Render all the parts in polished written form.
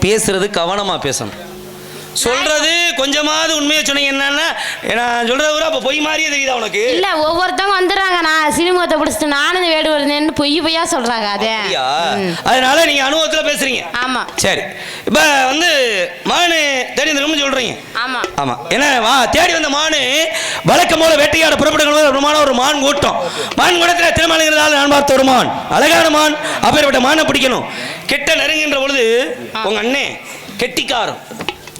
பேசுறது கவனமா பேசணும். சொல்றது கொஞ்சமாவது உண்மையை சொன்னீங்க. என்னன்னா நான் சொல்றது கூட அப்ப பொய் மாதிரியே தெரியுதா உனக்கு? இல்ல ஒவ்வொருத்தவங்க வந்துடுறாங்க, நான் சினிமாத்தை பிடிச்சிட்டு நானும் வேடு வருதுன்னு பொய்யா சொல்றாங்க. அதே அதனால நீங்க அனுபவத்துல பேசுறீங்க. ஆமா சரி. இப்ப வந்து மானு தேடி வந்திருக்கோம்னு சொல்றீங்க. ஆமா ஆமா. ஏன்னா தேடி வந்த மானு வழக்கம் போல வேட்டையாட புறப்படுகிற ஒரு மான் கூட்டம். மான் கூட்டத்தில் திருமணங்கிறதால நான் பார்த்த ஒரு மான், அழகான மான். அப்பேற்பட்ட மானை பிடிக்கணும். கிட்ட நெருங்கின்ற பொழுது உங்க அண்ணே கெட்டிக்காரன்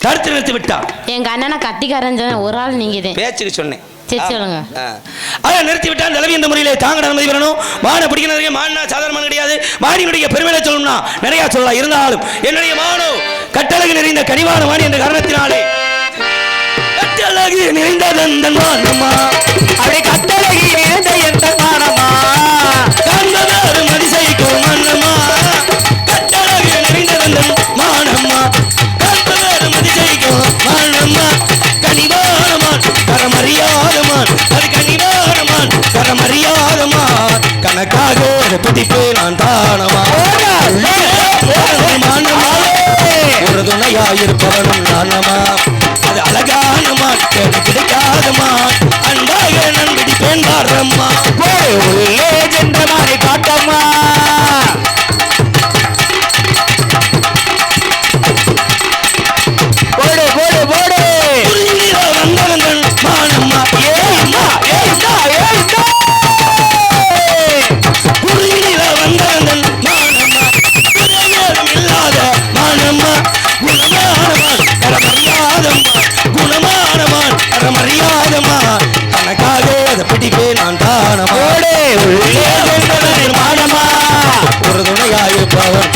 தடுத்து நிறுத்தி விட்டா. எங்க அண்ணனை கத்திக்காரன் ஒரு ஆள் நீங்க பேச்சுக்கு சொன்னேன். சொல்லுங்க. நிறுத்தி விட்டான். தலைவி இந்த முறையிலே தாங்க அனுமதி பெறணும். மானை பிடிக்கிறது மானா சாதாரண கிடையாது. மானினுடைய பெருமையை சொல்லணும்னா நிறைய சொல்லலாம். இருந்தாலும் என்னுடைய மானோ கட்டழகு நிறைந்த கனிவான மானி என்ற காரணத்தினாலே கட்டழகு நிறைந்த மானம்மா, அவரை கட்டழகு நிறைந்த எந்த மானம்மா காண்பதாறு மதிசைக்கும் மன்னம்மா, கட்டழகு நிறைந்த மானம்மா காண்பதாறு மதிசைக்கும் மன்னம்மா, கனிவானமான் கரமறியாதமான், அது கனிவானமான் கரமறியாதமான், கணக்காக துடிப்பு நான் தானமா, ஒரு துணையாயிருப்பவனும் நானமா, அது அழகானமா கிடைக்காதமா, அன்பாக நான் பிடிப்பேன் பாரம்மா, உள்ளே சென்ற மாதிரி காட்டம்மா. கணக்காக அதை பிடிப்பே நான் தானமா, ஒரு துணையாயிருப்பவன்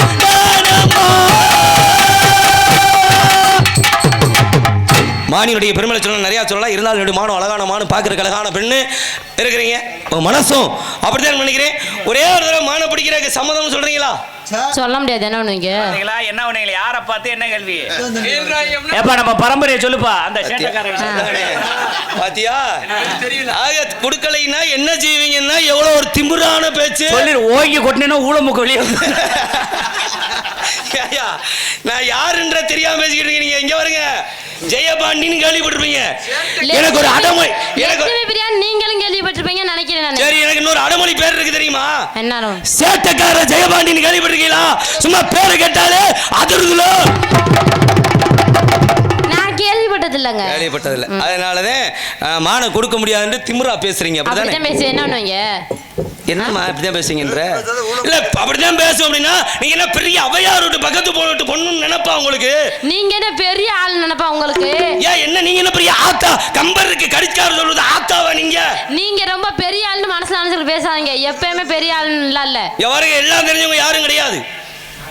மானியுடைய பெருமையை சொல்லலாம், நிறைய சொல்லலாம். இருந்தாலும் என்னுடைய மானம் அழகான மானம், பார்க்குறக்கு அழகான பெண்ணு இருக்கிறீங்க. மனசும் அப்படித்தான் நினைக்கிறேன். ஒரே ஒரு தடவை மானை பிடிக்கிறதுக்கு சம்மதம் சொல்றீங்களா? சொல்ல முடியாது. என்ன பண்ணுவீங்க? என்ன பண்ணுவீங்க? யாரை பார்த்து என்ன கேள்வி? ஏப்பா நம்ம பரம்பரையை சொல்லுப்பா. அந்த பாத்தியா குடுக்கலைன்னா என்ன செய்வீங்கன்னா எவ்வளவு ஒரு திமிரான பேச்சு. ஓங்கி கொட்டினா ஊழமுக்கு வெளியே. நான் யாருன்ற தெரியாம பேசிக்கிட்டு இருக்கீங்க. நீங்க எங்க வருங்க ஜெயபாண்டின்னு கேள்விப்பட்டிருப்பீங்க. எனக்கு ஒரு அடமொழி, நீங்களும் கேள்விப்பட்டிருப்பீங்க நினைக்கிறேன். சரி, எனக்கு இன்னொரு அடமொழி பேர் இருக்கு தெரியுமா? என்ன? சேட்டக்கார ஜெயபாண்டின்னு கேள்விப்பட்டிருக்கீங்களா? சும்மா பேரை கேட்டாலே அதிர்வுல. நான் கேள்விப்பட்டது இல்லைங்க. கேள்விப்பட்டதில்லை. அதனாலதான் மானை கொடுக்க முடியாதுன்னு திமிரா பேசுறீங்க. அப்படிதான் பேச என்ன பண்ணுவீங்க? என்னம்மா அப்படிதான் பேசுங்கன்ற? இல்ல அப்படிதான் பேசுவோம் அப்படின்னா நீங்க என்ன பெரிய அவையார் விட்டு பக்கத்து போட்டு பொண்ணுன்னு நினைப்பா உங்களுக்கு? நீங்க என்ன பெரிய ஆள் நினைப்பா உங்களுக்கு? ஏன் என்ன நீங்க என்ன பெரிய ஆத்தா கம்பருக்கு கடிச்சாரு சொல்றது ஆத்தாவா? நீங்க ரொம்ப பெரிய ஆள்னு மனசுல நினைச்சு பேசாதீங்க. எப்பயுமே பெரிய ஆள் இல்ல. எவருக்கு எல்லாம் தெரிஞ்சவங்க யாரும் கிடையாது.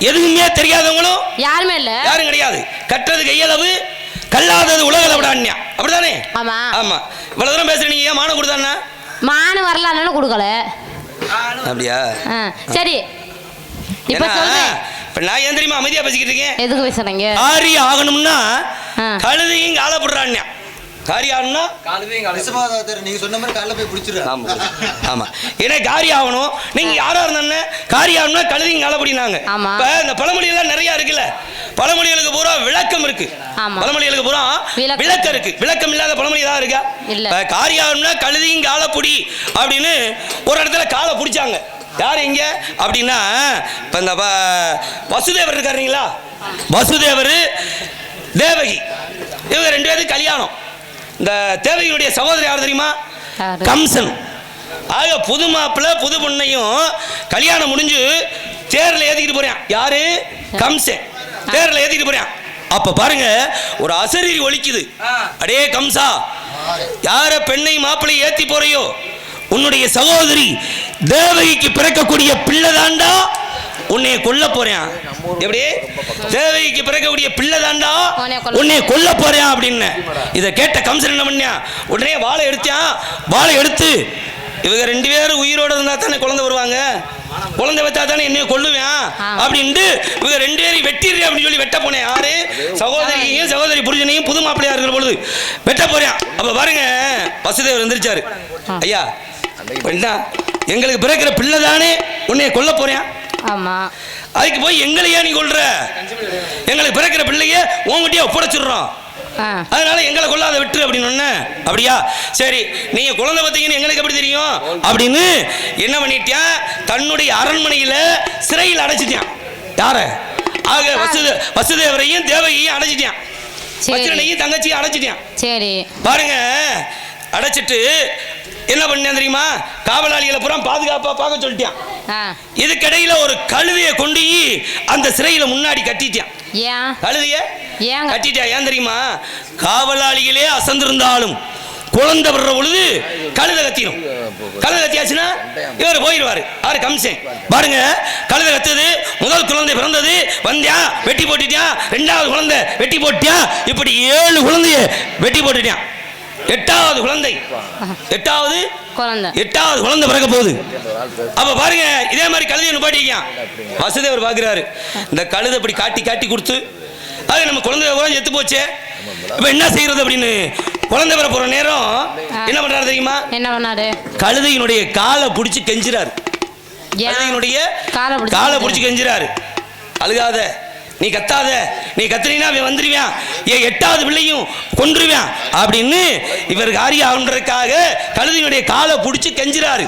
எதுவுமே தெரியாதவங்களும் யாருமே இல்ல. யாரும் கிடையாது. கற்றது கையளவு கல்லாதது உலகளவு அண்ணியா. அப்படிதானே? ஆமா ஆமா. இவ்வளவு தூரம் பேசுறீங்க. ஏன் மான கொடுத்தானா? மானு வரலான்னு கொடுக்கல. அப்படியா? சரி, இப்ப சொல்றேன். நான் ஏன் தெரியுமா அமைதியா பேசிக்கிட்டு இருக்கேன்? எதுக்கு பேசுறீங்க? காரி ஆகணும்னா கழுதையும் காலப்படுறான்யா. காரி ஆகணும்னா நீங்க சொன்ன மாதிரி காலைல போய் பிடிச்சிரு. ஆமா. ஏன்னா காரி ஆகணும். நீங்க யாரா இருந்தானே காரி ஆகணும்னா கழுதையும் காலப்படினாங்க. இப்ப இந்த பழமொழி எல்லாம் நிறைய இருக்குல்ல. பழமொழிகளுக்கு பூரா விளக்கம் இருக்கு. பழமொழிகளுக்கு பூரா விளக்கம் இருக்கு. விளக்கம் இல்லாத பழமொழி ஏதாவது இருக்கா? இல்ல. காரி ஆகணும்னா கழுதையும் காலப்படி அப்படின்னு ஒரு இடத்துல காலை பிடிச்சாங்க. யார் எங்க அப்படின்னா இப்ப இந்த வசுதேவர் இருக்காருங்களா? வசுதேவர் தேவகி இவங்க ரெண்டு பேருக்கு கல்யாணம். இந்த தேவகியுடைய சகோதரி யார் தெரியுமா? கம்சன். ஆக புது மாப்பிள்ளை புது பொண்ணையும் கல்யாணம் முடிஞ்சு தேர்ல ஏத்திக்கிட்டு போறான். யாரு? கம்சன். தேர்ல ஏத்திக்கிட்டு போறான். அப்ப பாருங்க ஒரு அசரீரி ஒலிக்குது. அடே கம்சா, யார பெண்ணை மாப்பிள்ளை ஏத்தி போறையோ உன்னுடைய சகோதரி தேவகிக்கு பிறக்கக்கூடிய பிள்ளை தாண்டா உன்னை கொல்ல போறேன். எப்படி? தேவகிக்கு பிறக்கக்கூடிய பிள்ளை தாண்டா உன்னை கொல்ல போறேன் அப்படின்னு. இதை கேட்ட கம்சன் என்ன பண்ணா? உடனே வாளை எடுத்தான். வாளை எடுத்து இவங்க ரெண்டு பேரும் உயிரோட இருந்தா தானே குழந்தை வருவாங்க, குழந்தை வச்சா தானே என்னைய கொல்லுவேன் அப்படின்ட்டு இவங்க ரெண்டு பேரும் வெட்டிடுறேன் அப்படின்னு சொல்லி வெட்ட போனேன். யாரு? சகோதரியையும் சகோதரி புருஷனையும் புது மாப்பிள்ளையா இருக்கிற பொழுது வெட்ட போறேன். அப்ப பாருங்க வசுதேவர் எந்திரிச்சாரு. ஐயா, எங்களுக்கு பிறக்கிற பிள்ளை தானே உன்னைய கொல்ல போறேன். ஆமா. அதுக்கு போய் எங்களையா நீ கொள்ற? எங்களுக்கு பிறக்கிற பிள்ளைய உங்ககிட்டயே ஒப்படைச்சிடுறோம், அதனால எங்களை கொள்ளாத விட்டு அப்படின்னு. அப்படியா, சரி, நீங்க குழந்தை பார்த்தீங்கன்னு எங்களுக்கு எப்படி தெரியும் அப்படின்னு என்ன பண்ணிட்டான், தன்னுடைய அரண்மனையில சிறையில் அடைச்சிட்டான். யார? ஆக வசுதேவரையும் தேவகையும் அடைச்சிட்டான், வச்சிரனையும் தங்கச்சியும் அடைச்சிட்டான். சரி பாருங்க, அடைச்சிட்டு என்ன பண்ண தெரியுமா, காவலாளிகளை புறம் பாதுகாப்பா பார்க்க சொல்லிட்டான். இதுக்கிடையில ஒரு கழுதையை கொண்டு அந்த சிறையில முன்னாடி கட்டிட்டான். கழுதைய கட்டிட்டான். ஏன் தெரியுமா, காவலாளிகளே அசந்திருந்தாலும் குழந்தை வர்ற பொழுது கழுதை கத்திடும். கழுதை கத்தியாச்சுன்னா இவர் போயிடுவாரு. யாரு? கம்சன். பாருங்க, கழுதை கத்துது, முதல் குழந்தை பிறந்தது, வந்தியா வெட்டி போட்டுட்டான், ரெண்டாவது குழந்தை வெட்டி போட்டியான், இப்படி 7 குழந்தைய வெட்டி போட்டுட்டான். 8வது குழந்தை, 8வது குழந்தை பிறக்க போகுது. அப்ப பாருங்க, இதே மாதிரி கழுதையை நிப்பாட்டிக்கான். வசுதேவர் பாக்குறாரு, இந்த கழுதை இப்படி காட்டி காட்டி கொடுத்து அது நம்ம குழந்தை கூட செத்து போச்சே, இப்ப என்ன செய்யறது அப்படின்னு குழந்தை பிற போற நேரம் என்ன பண்றாரு தெரியுமா, என்ன பண்ணாரு, கழுதையினுடைய காலை பிடிச்சு கெஞ்சுறாரு. கழுதையினுடைய காலை பிடிச்சு கெஞ்சுறாரு. அழுகாத, நீ கத்தாத, நீ கத்துனீனா அவன் வந்துருவான், என் 8வது பிள்ளையும் கொன்றுவான் அப்படின்னு இவர் காரியான்றதுக்காக கழுதையினுடைய காலை பிடிச்சு கெஞ்சுறாரு.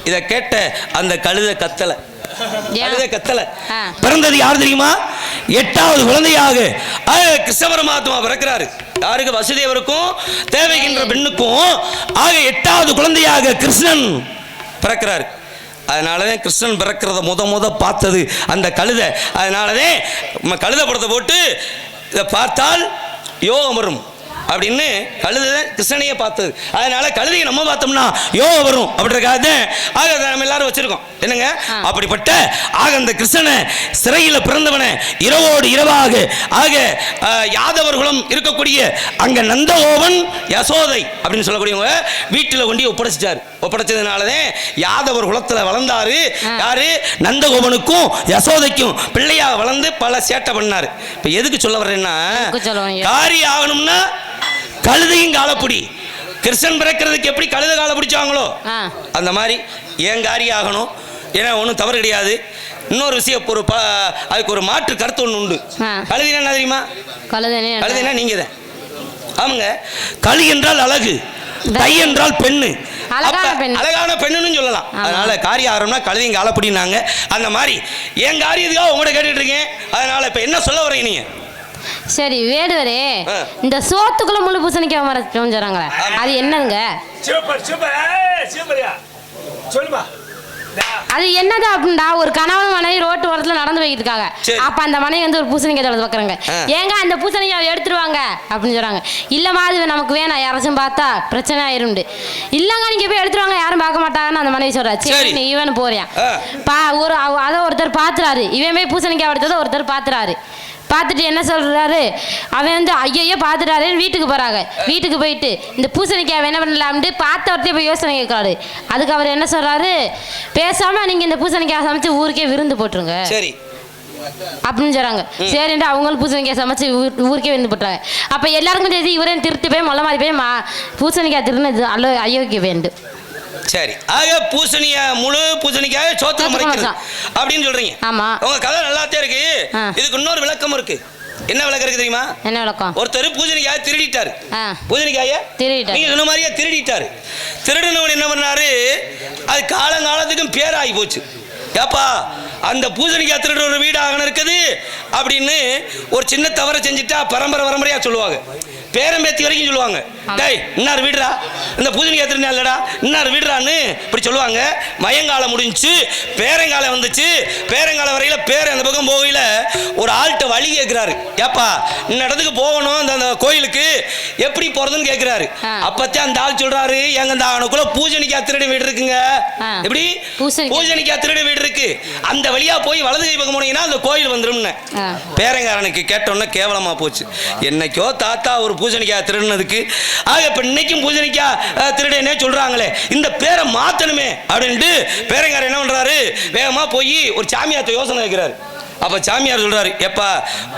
இத கேட்ட அந்த கழுதை கத்தல. பிறந்தது யார் தெரியுமா, 8வது குழந்தையாக கிருஷ்ண பரமாத்மா பிறக்கிறாரு. யாருக்கு? வசுதேவருக்கும் தேவகின்ற பெண்ணுக்கும். ஆக 8வது குழந்தையாக கிருஷ்ணன் பிறக்கிறாரு. அதனாலதான் கிருஷ்ணன் பிறக்கிறத முத பார்த்தது அந்த கழுதை. அதனாலதான் கழுதை படத்தை போட்டு பார்த்தால் யோகம் வரும் அப்படின்னு கழுதை கிருஷ்ணனையே பார்த்தது. அதனால கழுதையை நம்ம பார்த்தோம்னா யோகம் வரும் அப்படின்றக்காக ஆக நம்ம எல்லாரும் வச்சிருக்கோம். என்னங்க, அப்படிப்பட்ட ஆக அந்த கிருஷ்ணனை சிறையில் பிறந்தவனை இரவோடு இரவாக ஆக யாதவர்களும் இருக்கக்கூடிய அங்க நந்தகோபன் யசோதை அப்படின்னு சொல்லக்கூடியவங்க வீட்டில் கொண்டு ஒப்படைச்சிட்டாரு. ஒப்படைச்சதுனாலதான் யாதவர் குலத்துல வளர்ந்தாரு. யாரு? நந்தகோபனுக்கும் யசோதைக்கும் பிள்ளையாக வளர்ந்து பல சேட்டை பண்ணாரு. இப்ப எதுக்கு சொல்ல வர்றேன்னா, காரி ஆகணும்னா கழுதையும் காலப்பிடி. கிருஷ்ணன் பிறக்கிறதுக்கு எப்படி கழுதை காலை பிடிச்சாங்களோ அந்த மாதிரி ஏன் காரி ஆகணும். ஏன்னா ஒன்றும் தவறு கிடையாது. இன்னொரு விஷயம், அதுக்கு ஒரு மாற்று கருத்து ஒன்று உண்டு. கழுதினா என்ன தெரியுமா? கழுதினா நீங்க தான். ஆமாங்க, கழு என்றால் அழகு, தை என்றால் பெண்ணு, அழகான பெண்ணுன்னு சொல்லலாம். அதனால காரியம் ஆகிறோம்னா கழுதையும் காலப்படினாங்க. அந்த மாதிரி ஏன் காரியத்துக்காக உங்கள்கிட்ட கேட்டுட்டு இருக்கேன். அதனால இப்ப என்ன சொல்ல வரீங்க நீங்க? சரி வேடுவரே, இந்த சோத்துக்குள்ள முழு பூசணிக்காய் மரம் சொல்றாங்களே, அது என்னங்க? அது என்னது அப்படின்னா, ஒரு கணவன் மனைவி ரோட்டு ஓரத்துல நடந்து போயிட்டு இருக்காங்க. அப்ப அந்த மனைவி வந்து ஒரு பூசணிக்காய் தோட்டத்தை பாக்குறாங்க. ஏங்க அந்த பூசணிக்காய் எடுத்துருவாங்க அப்படின்னு சொல்றாங்க. இல்லம்மா அது நமக்கு வேணாம், யாராச்சும் பார்த்தா பிரச்சனை ஆயிருண்டு. இல்லங்க நீங்க போய் எடுத்துருவாங்க, யாரும் பார்க்க மாட்டாங்கன்னு அந்த மனைவி சொல்றா. சரி நீ இவனு போறியா அதை ஒருத்தர் பாத்துறாரு. இவன் போய் பூசணிக்காய் எடுத்ததை ஒருத்தர் பாத்துறாரு. பார்த்துட்டு என்ன சொல்றாரு, அவன் வந்து ஐயோ பார்த்துட்டாருன்னு வீட்டுக்கு போறாங்க. வீட்டுக்கு போயிட்டு இந்த பூசணிக்காய் என்ன பண்ணலாம்னு பார்த்தவர்கிட்ட போய் யோசனை கேட்கறாரு. அதுக்கு அவர் என்ன சொல்றாரு, பேசாம நீங்க இந்த பூசணிக்காய் சமைச்சு ஊருக்கே விருந்து போட்டுருங்க சரி அப்படின்னு சொல்றாங்க. சரின்ட்டு அவங்களும் பூசணிக்காய் சமைச்சு ஊருக்கே விருந்து போட்டுறாங்க. அப்ப எல்லாருக்கும் தெரியுது இவரையும் திருட்டு போய் மொல்ல மாதிரி போய் பூசணிக்காய் திருநது அல்ல ஐயோக்கிய வேண்டும். சரி, ஆக பூசணிக்காய் முழு பூசணிக்காய் சோத்துல மறைக்கிறது அப்படின்னு சொல்றீங்க. ஆமா, உங்க கதை நல்லாத்தே இருக்கு. இதுக்கு இன்னொரு விளக்கம் இருக்கு. என்ன விளக்கம் இருக்கு தெரியுமா? என்ன விளக்கம்? ஒருத்தர் பூசணிக்காயை திருடிட்டாரு. பூசணிக்காயை திருடிட்டாரு, நீங்க சொன்ன மாதிரியே திருடிட்டாரு. திருடினவன் என்ன பண்ணாரு, அது காலங்காலத்துக்கும் பேராகி போச்சு. ஏப்பா அந்த பூசணிக்காய் திருடுற ஒரு வீடு ஆகணும் இருக்குது அப்படின்னு ஒரு சின்ன தவறை செஞ்சுட்டா பரம்பரையா சொல்லுவாங்க. பேரம்பேத்தி வரைக்கும் சொல்லுவாங்க, டேய் இன்னார் வீடுறா, இந்த பூசணிக்காய் திருடினா இல்லடா இன்னார் வீடுறான்னு இப்படி சொல்லுவாங்க. மயங்காலம் முடிஞ்சு பேரங்காலம் வந்துச்சு. பேரங்காலம் வரையில பேர் அந்த பக்கம் போகையில ஒரு ஆள்கிட்ட வழி கேட்கிறாரு. ஏப்பா இந்த இடத்துக்கு போகணும், அந்த கோயிலுக்கு எப்படி போறதுன்னு கேட்கிறாரு. அப்பத்தான் அந்த ஆள் சொல்றாரு, எங்க இந்த அவனுக்குள்ள பூசணிக்காய் திருடி வீடு இருக்குங்க. எப்படி? பூசணிக்காய் திருடி வீடு இருக்கு, அந்த வழியா போய் வலது கை பக்கம் போனீங்கன்னா அந்த கோயில் வந்துரும்னு. பேரங்காரனுக்கு கேட்டோன்னா கேவலமா போச்சு. என்னைக்கோ தாத்தா ஒரு பூசணிக்காய் திருடுனதுக்கு ஆக இப்ப இன்னைக்கும் பூசணிக்காய் திருடனே சொல்றாங்களே, இந்த பேரை மாத்தணுமே அப்படின்ட்டு பேரங்காரர் என்ன பண்றாரு, வேகமா போய் ஒரு சாமியார்ட்ட யோசனை வைக்கிறாரு. அப்ப சாமியார் சொல்றாரு, எப்பா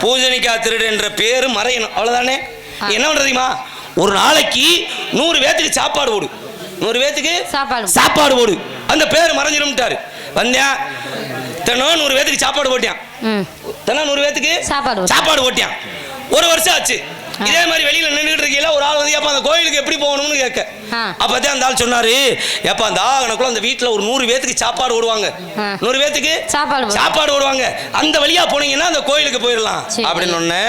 பூசணிக்காய் திருடு என்ற பேரு மறையணும், அவ்வளவுதானே. என்ன பண்றதுமா, ஒரு நாளைக்கு 100 பேத்துக்கு சாப்பாடு போடு, 100 பேத்துக்கு சாப்பாடு போடு, அந்த பேர் மறைஞ்சிரும்ட்டாரு. வந்தேன் தினம் 100 பேத்துக்கு சாப்பாடு போட்டியான். தினம் 100 பேத்துக்கு சாப்பாடு போட்டியான். ஒரு வருஷம் ஆச்சு. இதே மாதிரி வெளியில நின்றுட்டு இருக்கீங்களா, ஒரு ஆள் வந்து அந்த கோயிலுக்கு எப்படி போகணும்னு கேட்க. அப்பதான் அந்த ஆள் சொன்னாரு, ஏப்பா அந்த எனக்குள்ள அந்த வீட்டுல ஒரு 100 பேத்துக்கு சாப்பாடு ஓடுவாங்க, 100 பேத்துக்கு சாப்பாடு ஓடுவாங்க, அந்த வழியா போனீங்கன்னா அந்த கோயிலுக்கு போயிடலாம் அப்படின்னு ஒண்ணு.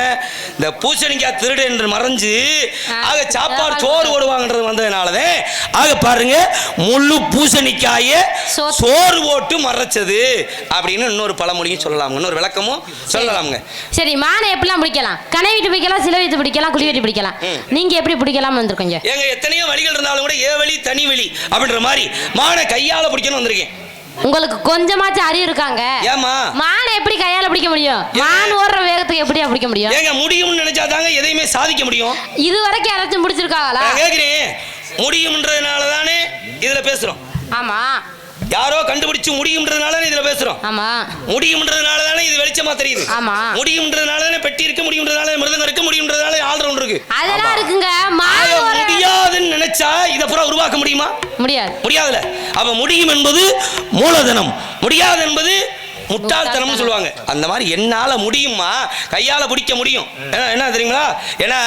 இந்த பூசணிக்காய் திருடு என்று மறைஞ்சு ஆக சாப்பாடு சோறு ஓடுவாங்கன்றது வந்ததுனாலதான் ஆக பாருங்க முழு பூசணிக்காய சோறு போட்டு மறைச்சது அப்படின்னு இன்னொரு பழமொழியும் சொல்லலாம், இன்னொரு விளக்கமும் சொல்லலாம்ங்க. சரி, மானை எப்படிலாம் பிடிக்கலாம்? கனை விட்டு பிடிக்கலாம், சிலை வைத்து பிடிக்கலாம், குழி வெட்டி பிடிக்கலாம். நீங்க எப்படி பிடிக்கலாம் வந்திருக்கீங்க? ஏங்க எத்தனையோ வழிகள் இருந்தாலும் கூட ஏ வழி தனி வழி அப்படின்ற மாதிரி மானை கையால பிடிக்கணும் வந்திருக்கேன். உங்களுக்கு கொஞ்சமாச்சும் அறிவு இருக்காங்க? ஏமா மானை எப்படி கையால பிடிக்க முடியும்? மான் ஓடுற வேகத்துக்கு எப்படியா பிடிக்க முடியும்? ஏங்க முடியும்னு நினைச்சா தாங்க எதையுமே சாதிக்க முடியும். இது வரைக்கும் யாராச்சும் பிடிச்சிருக்காங்களா? கேக்குறேன், முடியும்ன்றதுனால தானே இதுல பேசுறோம். ஆமா, யாரோ கண்டுபிடிச்சு முடியும்ன்றதுனால இதுல பேசுறோம். ஆமா, முடியும்ன்றதுனால தானே இது வெளிச்சமா தெரியுது. ஆமா, முடியும்ன்றதுனால தானே பெட்டி இருக்க முடியும்ன்றதுனால மிருதங்கம் இருக்க முடியும்ன்றதுனால ஆல்ரவுண்ட் இருக்கு. அதெல்லாம் இருக்குங்க. முடியாதுன்னு நினைச்சா இத பூரா உருவாக்க முடியுமா? முடியாதுல. அப்ப முடியும் என்பது மூலதனம், முடியாது என்பது முட்டாள்தனம் சொல்லுவாங்க. அந்த மாதிரி என்னால முடியுமா, கையால பிடிக்க முடியும். என்ன தெரியுங்களா? ஏன்னா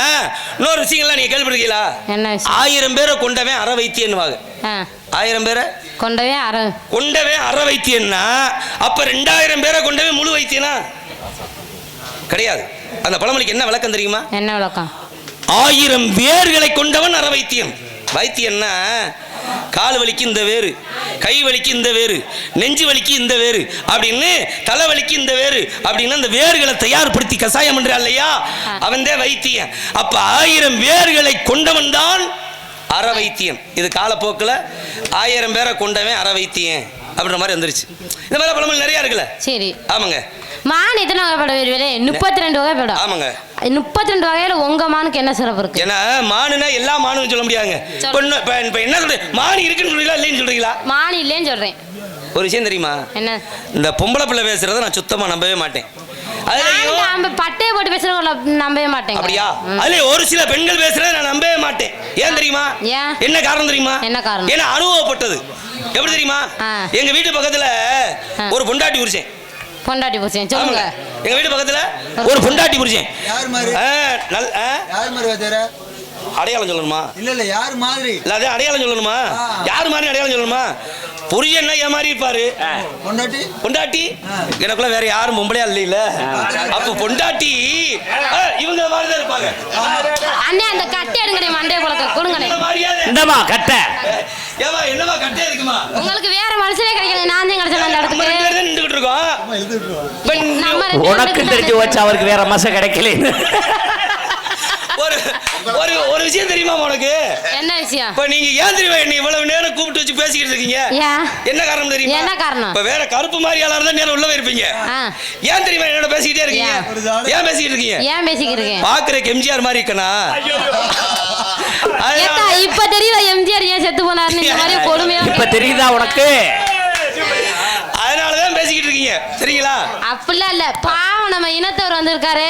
இன்னொரு விஷயங்கள்லாம் நீங்க கேள்விப்பட்டிருக்கீங்களா? 1000 பேரை கொண்டவன் அற வைத்தியன்னுவாங்க. 1000 பேரை கொண்டவன் அற வைத்தியன்னா அப்ப 2000 பேரை கொண்டவன் முழு வைத்தியனா கிடையாது. அந்த பழமொழிக்கு என்ன விளக்கம் தெரியுமா? என்ன விளக்கம்? 1000 வேர்களை கொண்டவன் அற வைத்தியம். வைத்தியன்னா கால் வலிக்கு இந்த வேறு, கை வலிக்கு இந்த வேறு, நெஞ்சு வலிக்கு இந்த வேறு அப்படின்னு, தலை வலிக்கு இந்த வேறு அப்படின்னு அந்த வேர்களை தயார்படுத்தி கசாயம் பண்றான் இல்லையா, அவன் தான் வைத்தியன். அப்ப 1000 வேர்களை கொண்டவன் தான் அற வைத்தியம். இது காலப்போக்கில் 1000 பேரை கொண்டவன் அற வைத்தியன் அப்படின்ற மாதிரி வந்துருச்சு. இந்த மாதிரி பழமொழி நிறைய இருக்குல்ல. சரி, ஆமாங்க. மான் எத்தனை வகைப்படும்? 32 வகைப்படும். ஆமாங்க. 32 வகையில உங்க மானுக்கு என்ன சிறப்பு இருக்கு? ஏன்னா மானுனா எல்லா மானும் சொல்ல முடியாதுங்க. இப்ப என்ன சொல்றீங்க, மான் இருக்குன்னு சொல்றீங்களா இல்லைன்னு சொல்றீங்களா? மான் இல்லைன்னு சொல்றேன். ஒரு விஷயம் தெரியுமா? என்ன? இந்த பொம்பளை பிள்ளை பேசுறத நான் சுத்தமா நம்பவே மாட்டேன். பட்டையை போட்டு பேசுறவங்கள நம்பவே மாட்டேன். அப்படியா? அதுல ஒரு சில பெண்கள் பேசுறத நான் நம்பவே மாட்டேன். ஏன் தெரியுமா? என்ன காரணம் தெரியுமா? என்ன காரணம்? ஏன்னா அனுபவப்பட்டது. எப்படி தெரியுமா? எங்க வீட்டு பக்கத்துல ஒரு பொண்டாட்டி புருஷன் சொல்லுங்க. எங்க வீட்டு பக்கத்துல ஒரு பொண்டாட்டி புருஷன். யார் மாதிரி? யார் மாதிரி வாத்தியாரே? அடையாளம் சொல்லணுமா? இல்ல யார் மாதிரி? இல்ல அதே அடையாளம் சொல்லணுமா? யார் மாதிரி அடையாளம் சொல்லணுமா? புருஷன் ஏன் மாதிரி இருப்பாரு? பொண்டாட்டி எனக்குள்ள வேற யாரும் பொம்பளையா இல்ல. அப்ப பொண்டாட்டி இவங்க மாதிரி தான் இருப்பாங்க. அண்ணே அந்த கட்டை எடுங்கடே, மண்டே போல கொடுங்கடே. இந்தமா கட்டை. ஏமா என்னமா கட்டை இருக்குமா? உங்களுக்கு வேற மனுஷனே கிடைக்கல, நான் தான் கிடைச்சேன் அந்த இடத்துக்கு. நம்ம ரெண்டு பேரும் நின்னுட்டு இருக்கோம். உனக்கு தெரிஞ்சு வச்சு அவருக்கு வேற மச கிடைக்கல. ஒரு விஷயம் தெரியுமா உனக்கு? என்ன விஷயம்? இப்ப நீங்க ஏன் தெரியுமா என்ன இவ்வளவு நேரம் கூப்பிட்டு வச்சு பேசிக்கிட்டு இருக்கீங்க? என்ன காரணம் தெரியுமா? என்ன காரணம்? இப்ப வேற கருப்பு மாதிரி ஆளா இருந்தா நேரம் உள்ளவே இருப்பீங்க. ஏன் தெரியுமா என்னோட பேசிக்கிட்டே இருக்கீங்க? ஏன் பேசிக்கிட்டு இருக்கீங்க? ஏன் பேசிக்கிட்டு இருக்கீங்க? பாக்குறதுக்கு எம்ஜிஆர் மாதிரி இருக்கனா? இப்ப தெரியுதா எம்ஜிஆர் ஏன் செத்து போனாருன்னு? இந்த மாதிரி கொடுமையா இப்ப தெரியுதா உனக்கு? அதனாலதான் பேசிக்கிட்டு இருக்கீங்க சரிங்களா? அப்படிலாம் இல்ல, பாவம் நம்ம இனத்தவர் வந்திருக்காரு,